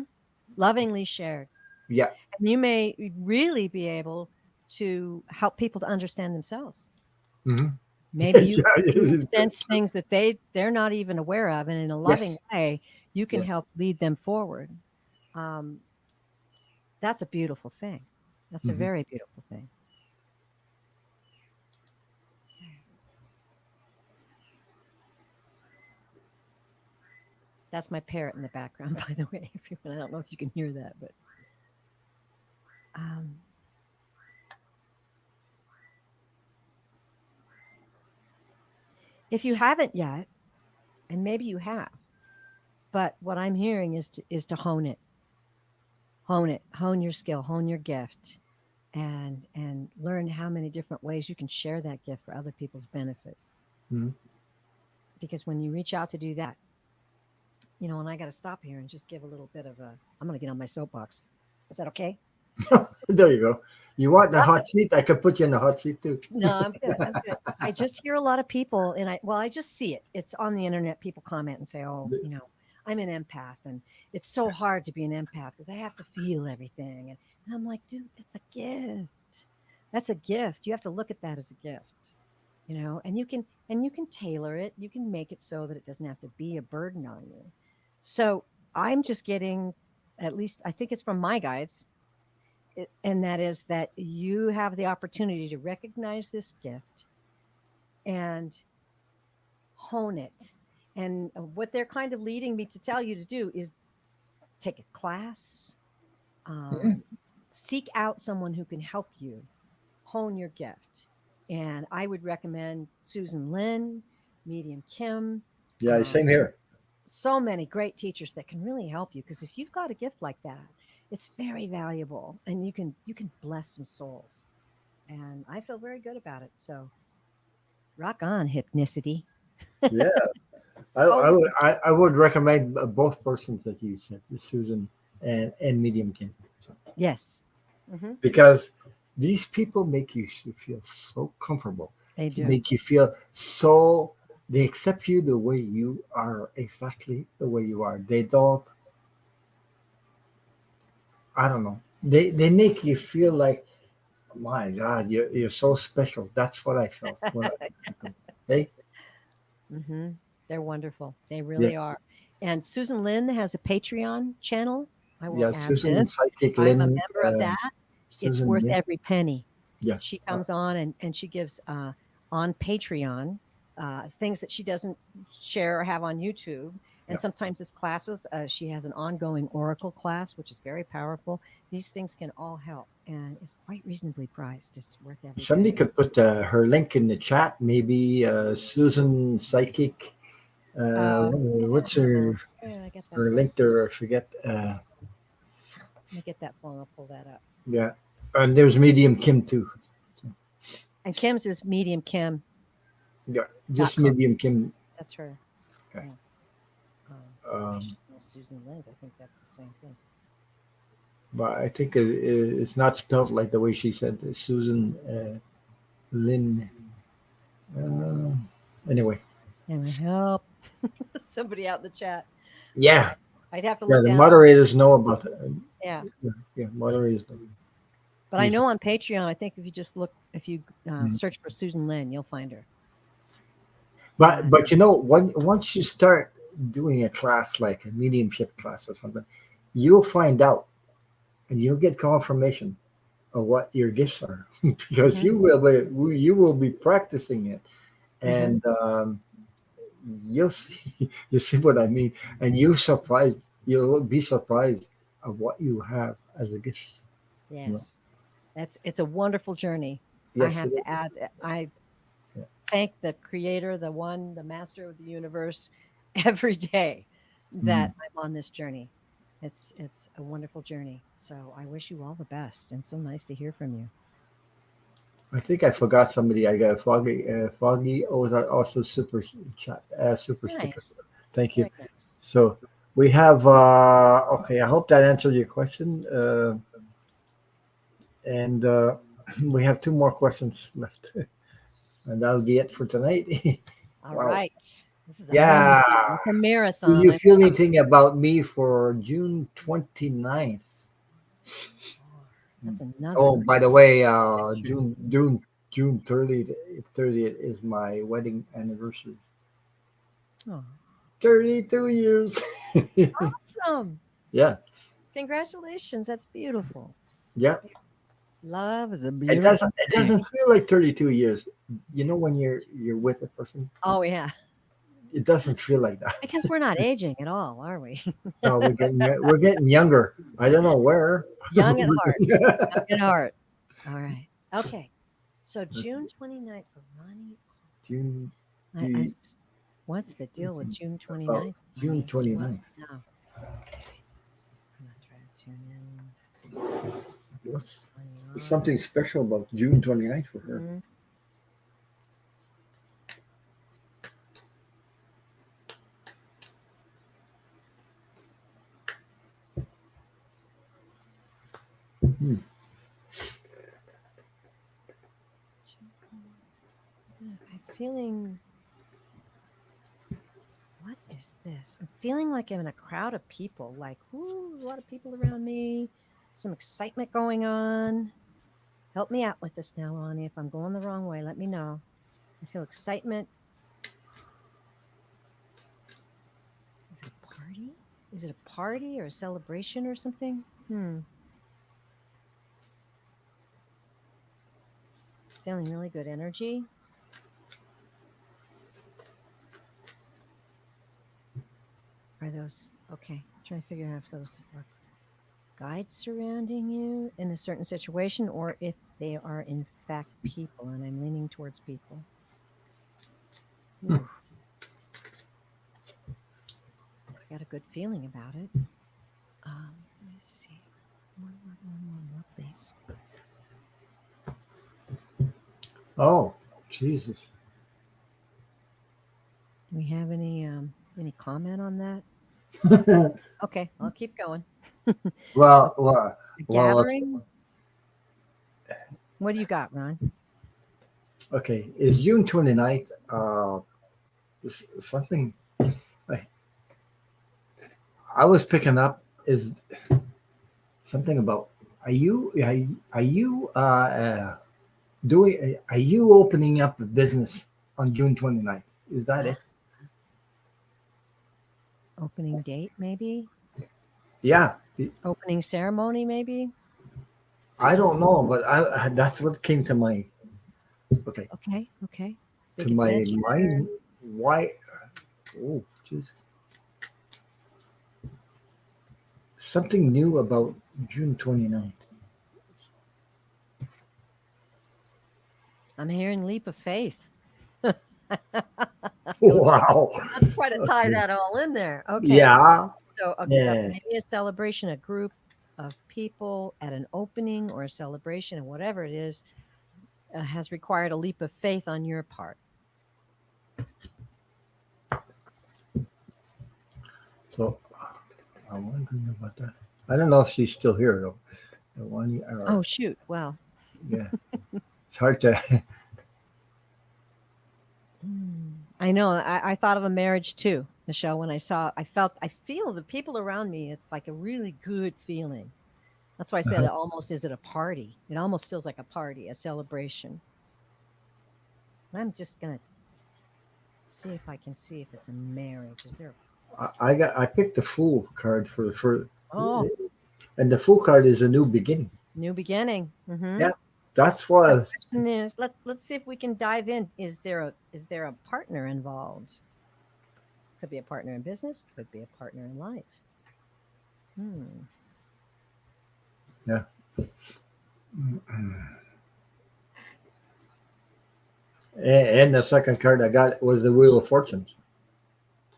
Lovingly shared. Yeah. And you may really be able to help people to understand themselves. Hmm. Maybe Yeah. you can That's sense true. things that they're not even aware of, and in a loving Yes. way, you can Yeah. help lead them forward. Um, that's a beautiful thing. That's a Hmm. very beautiful thing. That's my parrot in the background, by the way. If you, I don't know if you can hear that, but um, if you haven't yet, and maybe you have, but what I'm hearing is to hone it, hone your skill, hone your gift, and learn how many different ways you can share that gift for other people's benefit. Hmm. Because when you reach out to do that, And I got to stop here and just give a little bit of a. I'm going to get on my soapbox. Is that okay? There you go. You want the hot seat? I could put you in the hot seat too. No, I'm good. I'm good. I just hear a lot of people, and I just see it. It's on the internet. People comment and say, "Oh, I'm an empath, and it's so hard to be an empath because I have to feel everything." And I'm like, dude, it's a gift. That's a gift. You have to look at that as a gift. And you can tailor it. You can make it so that it doesn't have to be a burden on you. So I'm just getting, at least I think it's from my guides, and that is that you have the opportunity to recognize this gift and hone it. And what they're kind of leading me to tell you to do is take a class, um, seek out someone who can help you hone your gift. And I would recommend Susan Lin, Medium Kim, Yeah, um, same here. so many great teachers that can really help you, because if you've got a gift like that, it's very valuable, and you can bless some souls. And I feel very good about it. So rock on, hypnicity. Yeah, Oh, I would recommend both persons that you said, Susan and Medium King, so, yes. Hmm. because these people make you feel so comfortable. They To do. make you feel so they accept you the way you are, exactly the way you are. They don't. I don't know. They make you feel like, my God, you're so special. That's what I felt when I met them. Hey, Hmm. They're wonderful. They yeah, really are. And Susan Lynn has a Patreon channel. I will yeah. add Susan this. Psychic I'm a Lynn, member of that. It's Susan, worth yeah, every penny. yeah. She Uh, comes on, and she gives on Patreon things that she doesn't share or have on YouTube. And yeah. sometimes it's classes. She has an ongoing Oracle class, which is very powerful. These things can all help, and it's quite reasonably priced. It's worth every Somebody penny. could put her link in the chat. Maybe Susan Psychic. What's Yeah, where did I get that her song? link there? I forget. Let me get that phone. I'll pull that up. Yeah, and there's Medium Kim too. And Kim's is mediumkim.com. Yeah, just Medium Kim. That's her. Yeah. Yeah. I Um, should know Susan Lynn's. I think that's the same thing. but I think it's not spelled like the way she said. Susan Lynn. Uh, anyway, Anyway, help somebody out in the chat. yeah, I'd have to yeah. look The down and see. moderators know about it. Yeah. Yeah, yeah, moderators know. But I Usually. know on Patreon, I think if you Mm. search for Susan Lynn, you'll find her. But And but once you start doing a class like a mediumship class or something, you'll find out and you'll get confirmation of what your gifts are because hmm you will be practicing it, hmm and you'll see you see what I mean, and you'll be surprised of what you have as a gift. You know? yes, it's a wonderful journey. I Yes, have it to is. add, I Yeah. thank the creator, the master of the universe, every day Mm. that I'm on this journey. It's a wonderful journey. So I wish you all the best, and so nice to hear from you. I think I forgot somebody. I got Foggy. Oh, was also super sticker. Nice. Thank you. Very nice. So we have. Okay, I hope that answered your question. And we have two more questions left, and that'll be it for tonight. All Wow. right. This is a Yeah. marathon. It's a Do marathon. you I feel promise. anything about me for June 29th? Sure. That's another Oh, great by the way, picture. June 30th is my wedding anniversary. Oh, 32 years. awesome. Yeah, Congratulations. That's beautiful. yeah. Love is a It beautiful doesn't it thing. doesn't feel like 32 years. You know when you're with a person, Oh, yeah. it doesn't feel like that. I guess we're not It's, aging at all, are we? no, we're getting younger. I don't know where. Young at heart. Young at heart. All right. Okay. So June 29th for Ronnie. June I the just, what's the deal with June oh, 29th, June Ronnie? She wants 29th. to know. Okay. I'm going to try to tune in. What's Ronnie something on. special about June 29th for her? Mhm. I'm feeling, what is this? I'm feeling like I'm in a crowd of people, like, ooh, a lot of people around me, some excitement going on. Help me out with this now, Lonnie. If I'm going the wrong way, let me know. I feel excitement. Is it a party? Is it a party or a celebration or something? Feeling really good energy. Are those okay? Trying to figure out if those are guides surrounding you in a certain situation or if they are in fact people, and I'm leaning towards people. Hmm. Ooh, I got a good feeling about it. Let me see. More, please. Oh, Jesus. Do we have any comment on that? Okay, I'll keep going. well, Okay, well, a well. gathering. What do you got, Ron? Okay. Is June 29th something I, I was picking up is something about are you doing are you opening up a business on June 29th? Is that it? Opening date, maybe? Yeah. Opening ceremony, maybe? I don't know, but that's what came to my okay Okay, okay. to Big my adventure. mind. Why? Oh, jeez. Something new about June 29th. I'm hearing leap of faith. Wow. Let's try to tie Okay. that all in there. Okay. Yeah. So Yeah. maybe a celebration, a group of people at an opening or a celebration, and whatever it is, has required a leap of faith on your part. So I'm wondering about that. I don't know if she's still here though. The one, Oh, or shoot. Well, yeah, it's hard to. I know. I thought of a marriage too, Michelle, when I feel the people around me. It's like a really good feeling. That's why I said it almost is it a party. It almost feels like a party, a celebration. I'm just going to see if I can see if it's a marriage. Is there? I picked the Fool card for, Oh, and the Fool card is a new beginning. new beginning. Yeah, that's what. Question is, let's see if we can dive in. Is there a partner involved? Could be a partner in business, could be a partner in life. Hmm. Yeah, and the second card I got was the Wheel of Fortunes,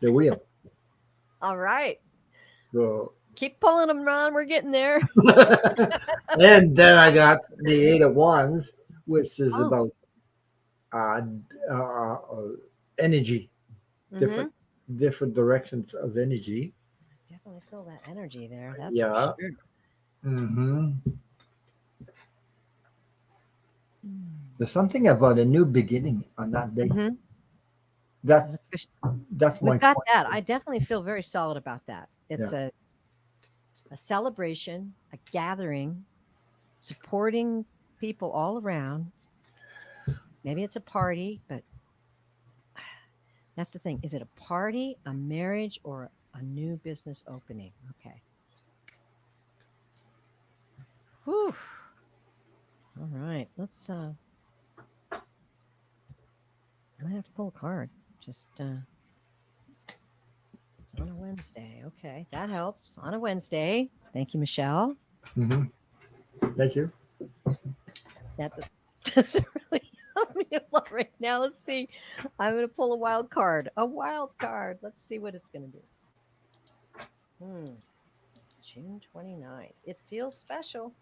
the wheel. All right. So, Keep pulling them, Ron. We're getting there. and then I got the Eight of Wands, which is Oh. about uh, uh, energy, Mm-hmm. different directions of energy. Definitely feel that energy there. That's for Yeah. sure. Hmm. Mm-hmm. There's something about a new beginning on that day. That's that's We've my got point. that. I definitely feel very solid about that. It's Yeah. a celebration, a gathering, supporting people all around. Maybe it's a party, but that's the thing. Is it a party, a marriage, or a new business opening? Okay. Whew. All right. I might have to pull a card. Just it's on a Wednesday. Okay. That helps. On a Wednesday. Thank you, Michelle. Hmm. Thank you. That doesn't really help me a lot right now. Let's see. I'm going to pull a wild card. A wild card. Let's see what it's going to be. Hmm. June 29th. It feels special.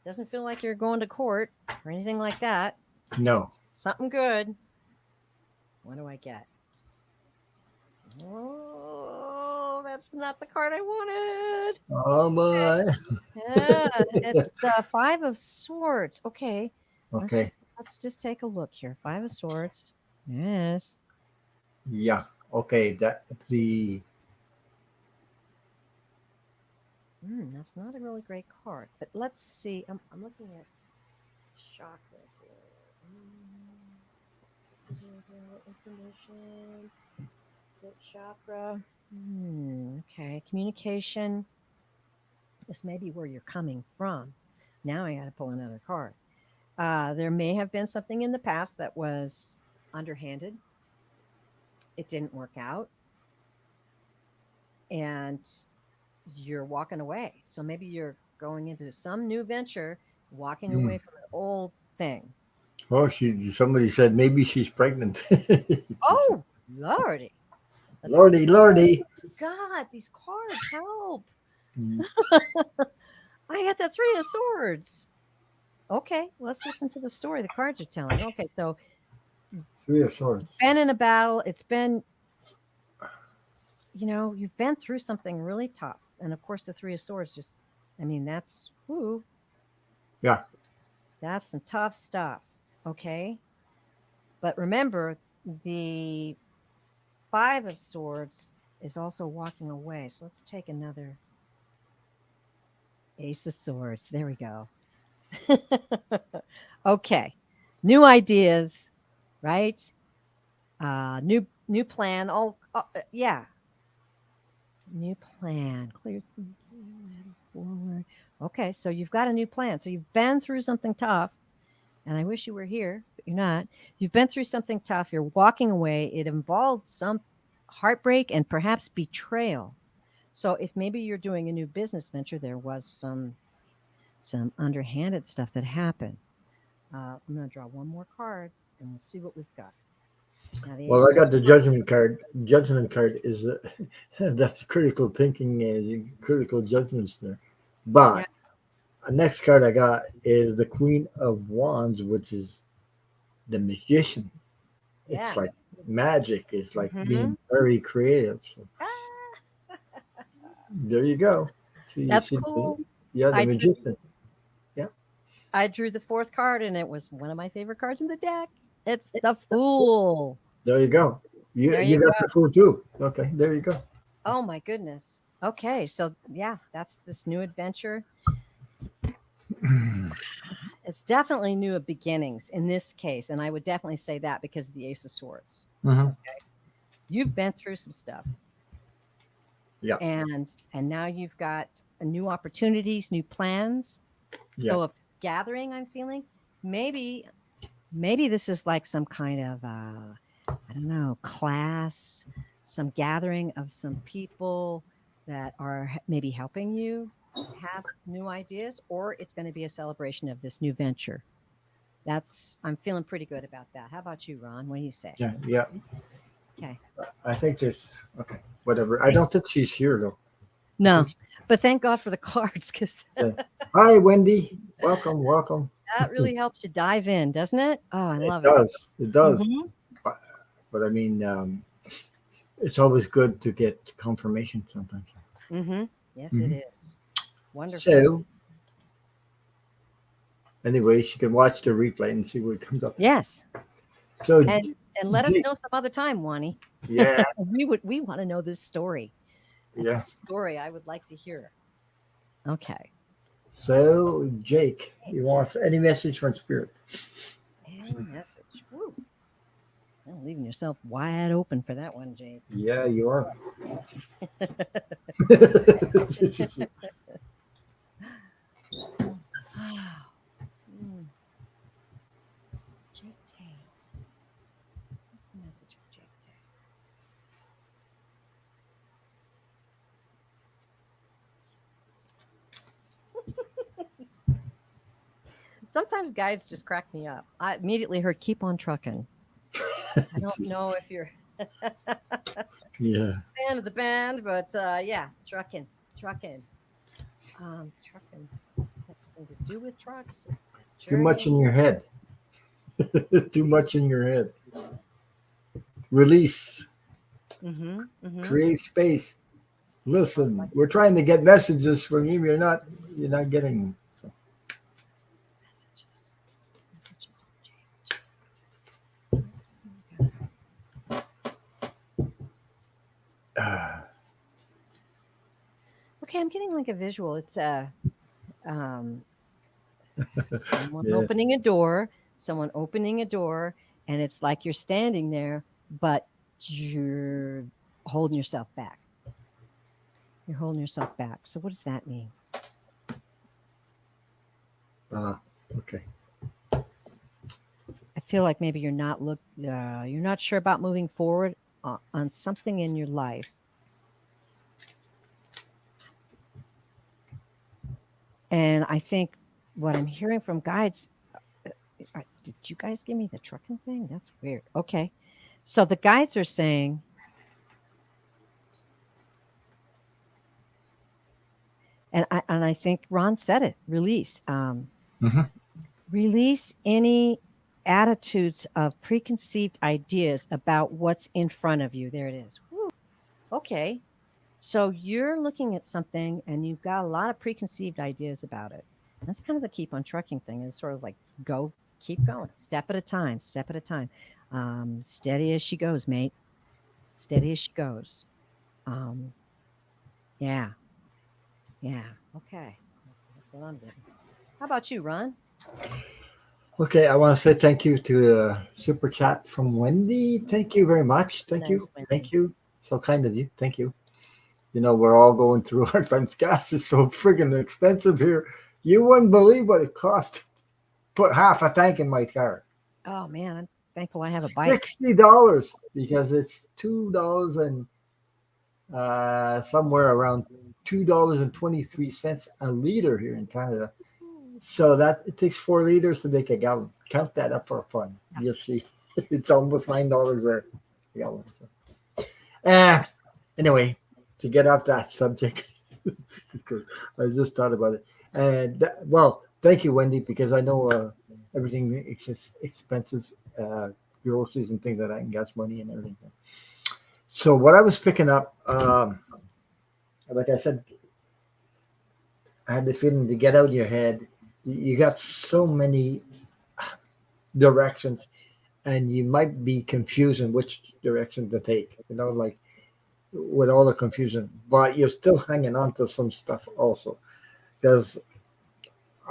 Doesn't feel like you're going to court or anything like that. No. It's something good. What do I get? Oh, that's not the card I wanted. Oh my. Yeah, it's the Five of Swords. Okay, let's Okay. just let's just take a look here. Five of Swords. Yes. Yeah. Okay. That's the. That's not a really great card. But let's see. I'm looking at chakra here. Information. Root chakra. Okay. Communication. This may be where you're coming from. Now I got to pull another card. There may have been something in the past that was underhanded. It didn't work out, and you're walking away. So maybe you're going into some new venture, walking Hmm. away from an old thing. Oh, somebody said maybe she's pregnant. Oh, Lordy. Let's see. Lordy, Lordy. God, these cards help. Mm, I got the Three of Swords. Okay, let's listen to the story the cards are telling. Okay, so Three of Swords. been in a battle. It's been, you've been through something really tough. And of course, the Three of Swords just, I mean, Yeah. that's some tough stuff. Okay. But remember, the Five of Swords is also walking away. So let's take another Ace of Swords. There we go. Okay. New ideas, right? New plan. Yeah. New plan. Clear thinking, forward. Okay, so you've got a new plan. So you've been through something tough, and I wish you were here, but you're not. You've been through something tough. You're walking away. It involved some heartbreak and perhaps betrayal. So if maybe you're doing a new business venture, there was some underhanded stuff that happened. I'm going to draw one more card, and we'll see what we've got. Now the Well, Ace I of got the Swords. judgment card. Judgment card is that's critical thinking and critical judgments there. Yeah, But the next card I got is the Queen of Wands, which is the magician. It's yeah. like magic. It's like Hmm. being very creative. So Ah, there you go. See, you that's see, cool. yeah, the I drew magician. Yeah. I drew the fourth card, and it was one of my favorite cards in the deck. It's the Fool. There you go. You There you you got go. the fool too. Okay, there you go. Oh my goodness. Okay, so yeah, that's this new adventure. It's definitely new beginnings in this case, and I would definitely say that because of the Ace of Swords. Hmm. Okay, you've been through some stuff, Yeah, and now you've got new opportunities, new plans. yeah. So if it's gathering, I'm feeling maybe this is like some kind of I don't know, class, some gathering of some people that are maybe helping you have new ideas, or it's going to be a celebration of this new venture. I'm feeling pretty good about that. How about you, Ron? What do you say? Yeah, yeah. Okay. I think this. Okay, whatever. I don't think she's here though. I No, think. but thank God for the cards because Yeah. Hi, Wendy. Welcome, welcome. that really helps you dive in, doesn't it? Oh, I It love it. does. It does. Hmm. But, but I mean, it's always good to get confirmation sometimes. Hmm. Yes, it Hmm. is. Wonderful. So, anyways, you can watch the replay and see what comes up. Yes. So, And let us Jake, know some other time, Wani. yeah, We want to know this story. That's a yeah. story I would like to hear. Okay. So, Jake, you want any message from Spirit? Any message. Woo. Well, leaving yourself wide open for that one, Jake. Yeah, you are. Mm, Jake Tay. What's the message for Jake Tay? Sometimes guides just crack me up. I immediately heard "keep on trucking." I don't know if you're a Yeah. fan of the band, but yeah, trucking. Trucking. Does that something to do with trucks? Is that Too much journey? in your head. Too much in your head. Release. Mm-hmm. Mm-hmm. Create space. Listen, we're trying to get messages from you. You're not getting them. So, Messages. Messages from James. uh, Okay, I'm getting like a visual. It's um, someone yeah. someone opening a door, and it's like you're standing there, but you're holding yourself back. You're holding yourself back. So what does that mean? Uh, okay. I feel like maybe you're not sure about moving forward on something in your life. And I think what I'm hearing from guides, did you guys give me the trucking thing? That's weird. Okay. So the guides are saying, and I think Ron said it, release. Hmm. Release any attitudes of preconceived ideas about what's in front of you. There it is. Whew. Okay. So you're looking at something and you've got a lot of preconceived ideas about it. That's kind of the keep on trucking thing. It's sort of like go, keep going, step at a time, step at a time. Steady as she goes, mate. Steady as she goes. Um, yeah, yeah. Okay. That's what I'm getting. How about you, Ron? Okay, I want to say thank you to super chat from Wendy. Thank you very much. Thank you. Nice, Wendy. Thank you. So kind of you. Thank you. We're all going through our friends. Gas is so friggin' expensive here. You wouldn't believe what it cost to put half a tank in my car. Oh man, I'm thankful I have a bike. $60 because it's $2 and somewhere around $2.23 a liter here in Canada. So that it takes 4 liters to make a gallon. Count that up for fun. You'll see. It's almost $9 a gallon. So. Uh, anyway, to get off that subject, I just thought about it. And well, thank you, Wendy, because I know everything is expensive, groceries and things like that, and gas money and everything. So what I was picking up, like I said, I had the feeling to get out of your head. You got so many directions, and you might be confusing which direction to take. Like with all the confusion, but you're still hanging on to some stuff also. Because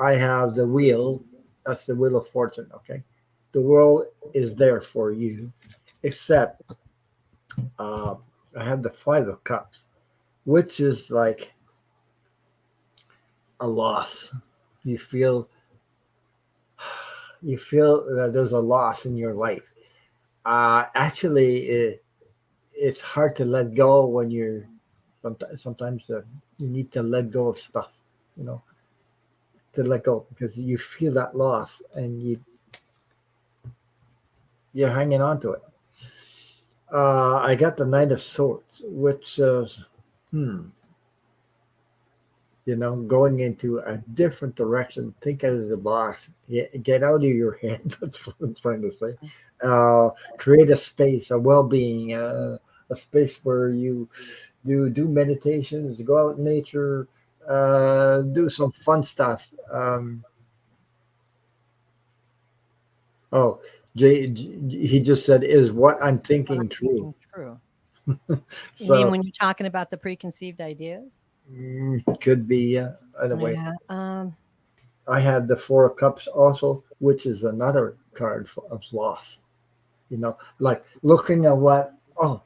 I have the wheel, that's the wheel of fortune, okay? The world is there for you, except uh, I have the Five of Cups, which is like a loss. You feel you feel that there's a loss in your life. Actually, it's hard to let go when you're sometimes you need to let go of stuff, you know, to let go because you feel that loss and you're hanging on to it. I got the Knight of Swords, which hmm, going into a different direction. Think out of the box. Get out of your head. That's what I'm trying to say. Create a space, a well-being, a space where you do meditations, go out in nature, do some fun stuff. Oh, he just said, "Is what I'm What thinking I'm true?" thinking true. You mean So when you're talking about the preconceived ideas? could be either way. Yeah. I have the Four of Cups also, which is another card of loss. Like looking at what. Oh,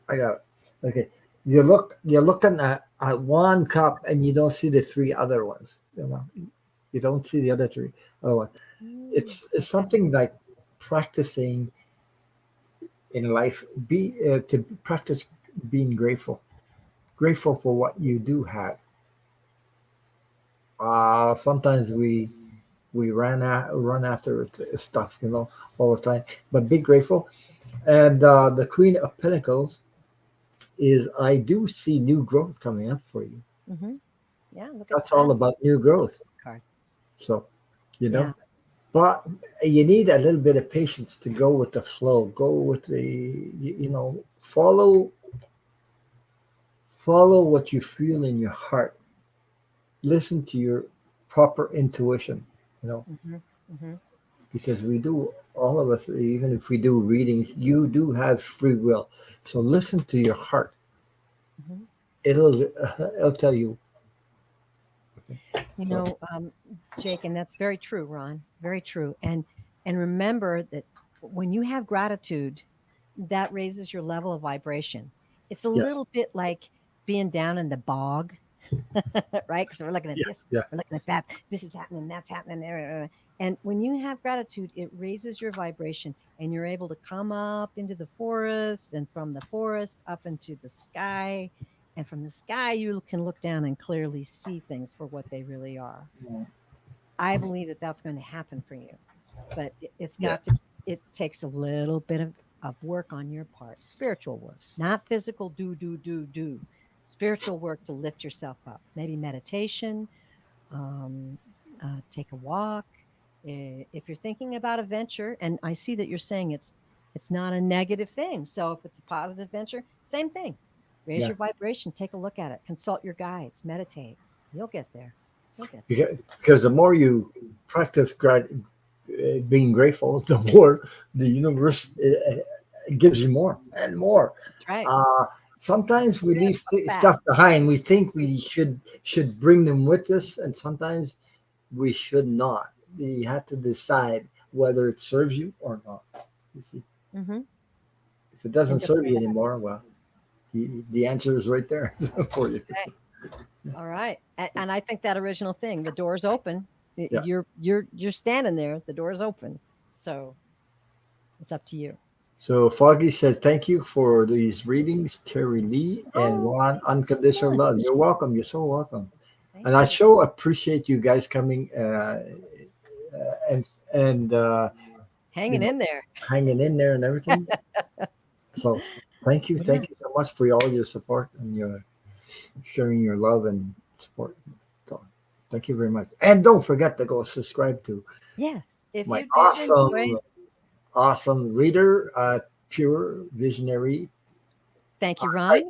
I got it. Okay, you're looking at one cup and you don't see the three other ones. You don't see the other three other ones. It's Okay. something like practicing in life. Be to practice being grateful for what you do have. Sometimes we run after stuff, all the time. But be grateful. And the Queen of Pentacles is I do see new growth coming up for you. Hmm. Yeah. Look at That's all that about new growth. card. So, you Yeah. know, but you need a little bit of patience to go with the flow. Go with the, follow follow what you feel in your heart. Listen to your proper intuition, you know, Hmm. Hmm. because we do, all of us, even if we do readings, you do have free will. So listen to your heart. Hmm. It'll tell you. You So know, Jake, and that's very true, Ron. Very true. And remember that when you have gratitude, that raises your level of vibration. It's a yes, little bit like being down in the bog, right? Because we're looking at yeah, this, yeah, we're looking at that. This is happening, that's happening. And when you have gratitude, it raises your vibration, and you're able to come up into the forest, and from the forest up into the sky. And from the sky, you can look down and clearly see things for what they really are. I believe that that's going to happen for you, but it's yeah, got to, it takes a little bit of work on your part, spiritual work, not physical do. Spiritual work to lift yourself up, maybe meditation, um, take a walk. If you're thinking about a venture, and I see that you're saying it's not a negative thing. So if it's a positive venture, same thing. Raise yeah. your vibration, take a look at it, consult your guides, meditate. You'll get there. You'll get there. Because the more you practice being grateful, the more the universe gives you more and more. That's right. Uh, Sometimes we You have leave a stuff fact. behind. We think we should bring them with us, and sometimes we should not. You have to decide whether it serves you or not. You see, Hmm. if it And doesn't to, serve you anymore, well, the answer is right there for you. okay. All right. And I think that original thing, the door's open. Yeah. You're standing there, the door's open. So it's up to you. So Foggy says, thank you for these readings, Terry Lee and Oh, Ron. thank you so Unconditional love. much. You're welcome. You're so welcome. Thank And I you. so appreciate you guys coming and and you Hanging know in there. hanging in there and everything. So Yeah. thank you so much for all your support and your sharing your love and support. So thank you very much. And don't forget to go subscribe to Yes. If my you did enjoy awesome, awesome reader, Pure Visionary thank you, Ron. Psychic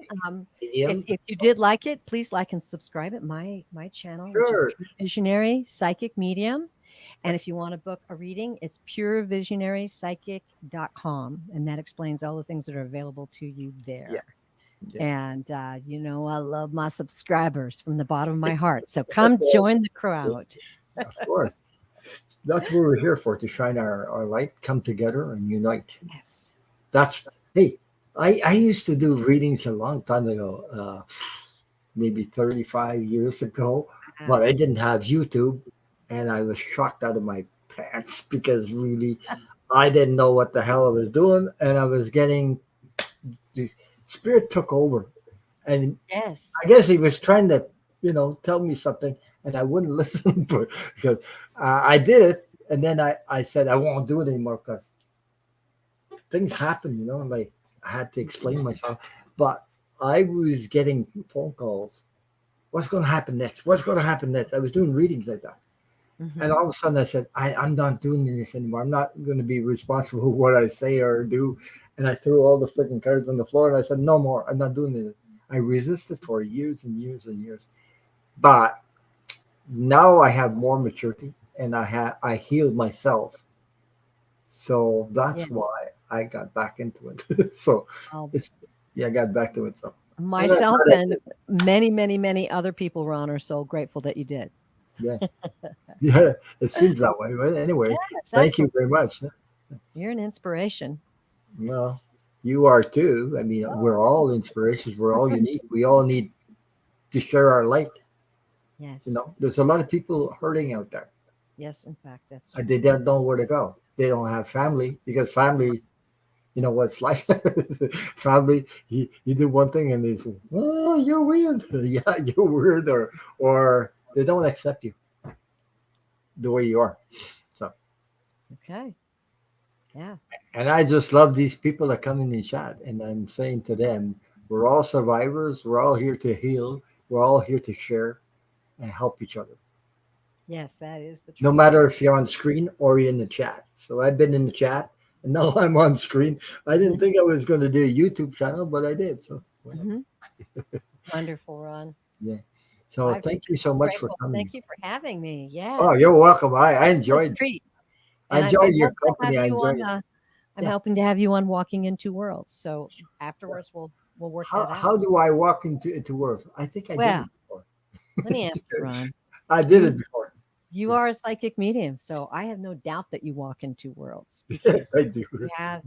If Medium. if you did like it, please like and subscribe at my channel, which is Sure. Pure Visionary Psychic Medium. And if you want to book a reading, it's purevisionary.psychic.com. And that explains all the things that are available to you Yeah. there. Yeah. And you know, I love my subscribers from the bottom of my heart. So come join the crowd. Of course. That's what we're here for, to shine our light, come together and unite. Yes. That's, hey, I used to do readings a long time ago, maybe 35 years ago, but Wow. I didn't have YouTube and I was shocked out of my pants because really I didn't know what the hell I was doing and I was getting, the spirit took over. And Yes. I guess he was trying to, tell me something, and I wouldn't listen because I did it, and then I said I won't do it anymore because things happen, like I had to explain myself. But I was getting phone calls. What's going to happen next? What's going to happen next? I was doing readings like that. And Hmm. all of a sudden I said, I'm not doing this anymore. I'm not going to be responsible for what I say or do. And I threw all the freaking cards on the floor and I said, no more. I'm not doing it. I resisted for years and years and years. But now I have more maturity and I healed myself. So that's Yes. why I got back into it. So Well, it's yeah, I got back to it. So and I myself thought I and did. many other people, Ron, are so grateful that you did. Yeah. Yeah. It seems that way. But anyway, Yes, thank you very absolutely. much. You're an inspiration. Well, you are too. I mean, we're all inspirations. We're all unique. We all need to share our light. Yes. There's a lot of people hurting out there. Yes, in fact, that's And true. they don't know where to go. They don't have family because family, what it's like. Family, you do one thing and they say, "Oh, you're weird." Yeah, you're weird, or they don't accept you the way you are. So, Okay. Yeah. and I just love these people that come in the chat, and I'm saying to them, we're all survivors. We're all here to heal. We're all here to share and help each other. Yes, that is the No truth. matter if you're on screen or you're in the chat. So I've been in the chat, and now I'm on screen. I didn't Hmm. think I was going to do a YouTube channel, but I did. So, well, Hmm. Wonderful, Ron. Yeah. Well, So I've just thank been you so so much for grateful. Thank coming. you for having me. Oh, Yes, you're welcome. I real enjoyed treat. I And I'm enjoyed your hoping to have company. I you enjoyed on. it. I'm Yeah. hoping to have you on Walking in Two Worlds. So Yeah. afterwards, we'll work How that out. how do I walk into worlds? I think I did Well, it before. let me ask you, Ron. I did You it before. you Yeah. are a psychic medium, so I have no doubt that you walk in two worlds Yes, because I do. you have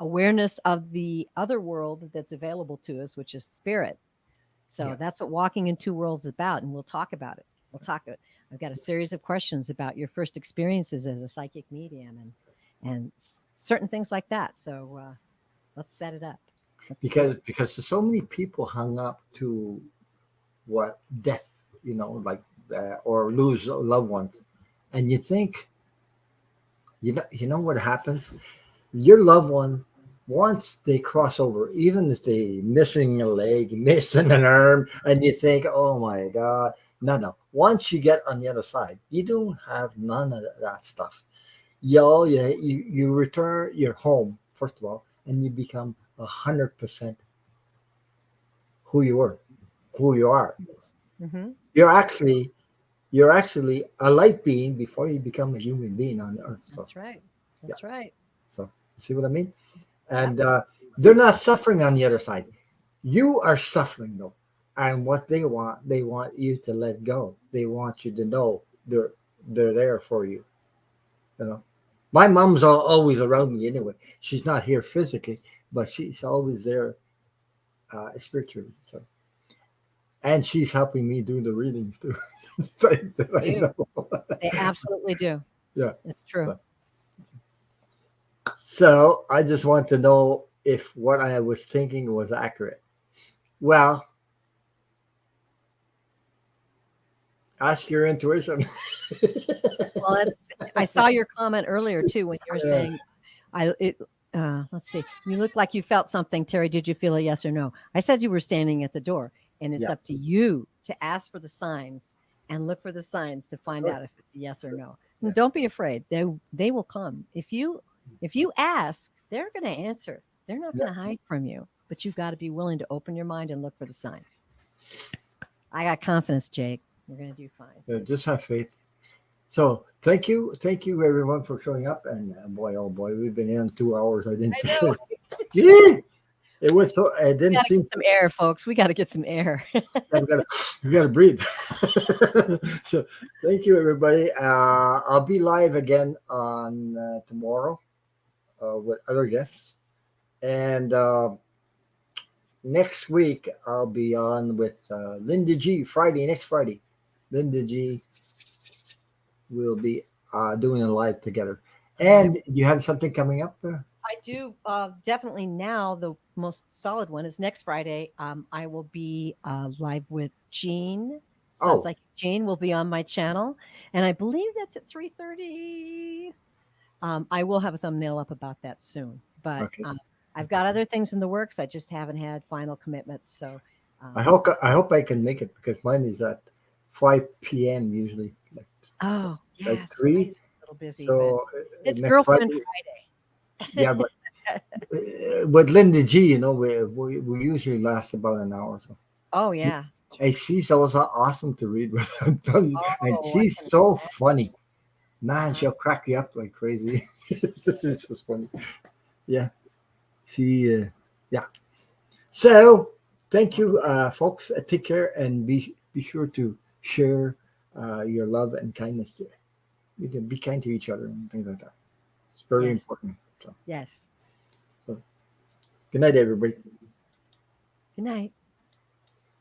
awareness of the other world that's available to us, which is spirit. So Yeah. that's what walking in two worlds is about, and we'll talk about it. We'll talk it. I've got a series of questions about your first experiences as a psychic medium and certain things like that. So let's set it up. Let's do it. Because there's so many people hung up to what death, like or lose loved ones, and you think you know what happens. Your loved one, once they cross over, even if they missing a leg, missing an arm, and you think, oh my God, no. Once you get on the other side, you don't have none of that stuff. You return your home first of all, and you become 100% who you were, who you are. Yes. Mm-hmm. You're That's true. actually you're actually a light being before you become a human being on earth. So That's right. yeah, That's right. so you see what I mean? Yep. And they're not suffering on the other side. You are suffering though, and what they want you to let go. They want you to know they're there for you. You know, my mom's always around me anyway. She's not here physically, but she's always there spiritually. So, and she's helping me do the readings too. That I Do know. they absolutely do? Yeah. It's true. So I just want to know if what I was thinking was accurate. Well, ask your intuition. Well, that's. I saw your comment earlier too when you were Yeah. saying, "I." Let's see. You look like you felt something, Terry. Did you feel a yes or no? I said you were standing at the door, and it's Yeah. up to you to ask for the signs and look for the signs to find Sure. out if it's a yes or Sure. no. Yeah. And don't be afraid. They will come. If you ask, they're going to answer. They're not Yeah. going to hide from you. But you've got to be willing to open your mind and look for the signs. I got confidence, Jake. We're going to do fine. Yeah, just have faith. So thank you everyone for showing up. And boy, oh boy, we've been in 2 hours. I didn't. I know. Yeah, it was so. It We didn't got to seem. get some air, folks. We got to get some air. Yeah, we gotta breathe. So thank you everybody. I'll be live again on tomorrow with other guests, and next week I'll be on with Linda G. Friday next Friday. Linda G. will be doing a live together. I And you have something coming up? I do definitely now. The most solid one is next Friday. I will be live with Jean. Sounds Oh, like Jean will be on my channel, and I believe that's at 3:30. I will have a thumbnail up about that soon, but okay. I've got other things in the works. I just haven't had final commitments. So, I um, hope I hope I can make it because mine is at 5 p.m. usually, oh like yes, three. Friday's a little busy, but So it's next Girlfriend Friday, Friday. yeah. But with Linda G, we usually last about an hour or so. Oh yeah. And she's also awesome to read with. I'm telling you. And Oh, I she's can so imagine. funny. Man, Uh-huh. she'll crack you up like crazy. It's just funny. Yeah. She, yeah. So thank you, folks. Take care and be sure to share your love and kindness. You can be kind to each other and things like that. It's very Yes. important. So, Yes. so good night, everybody. Good night.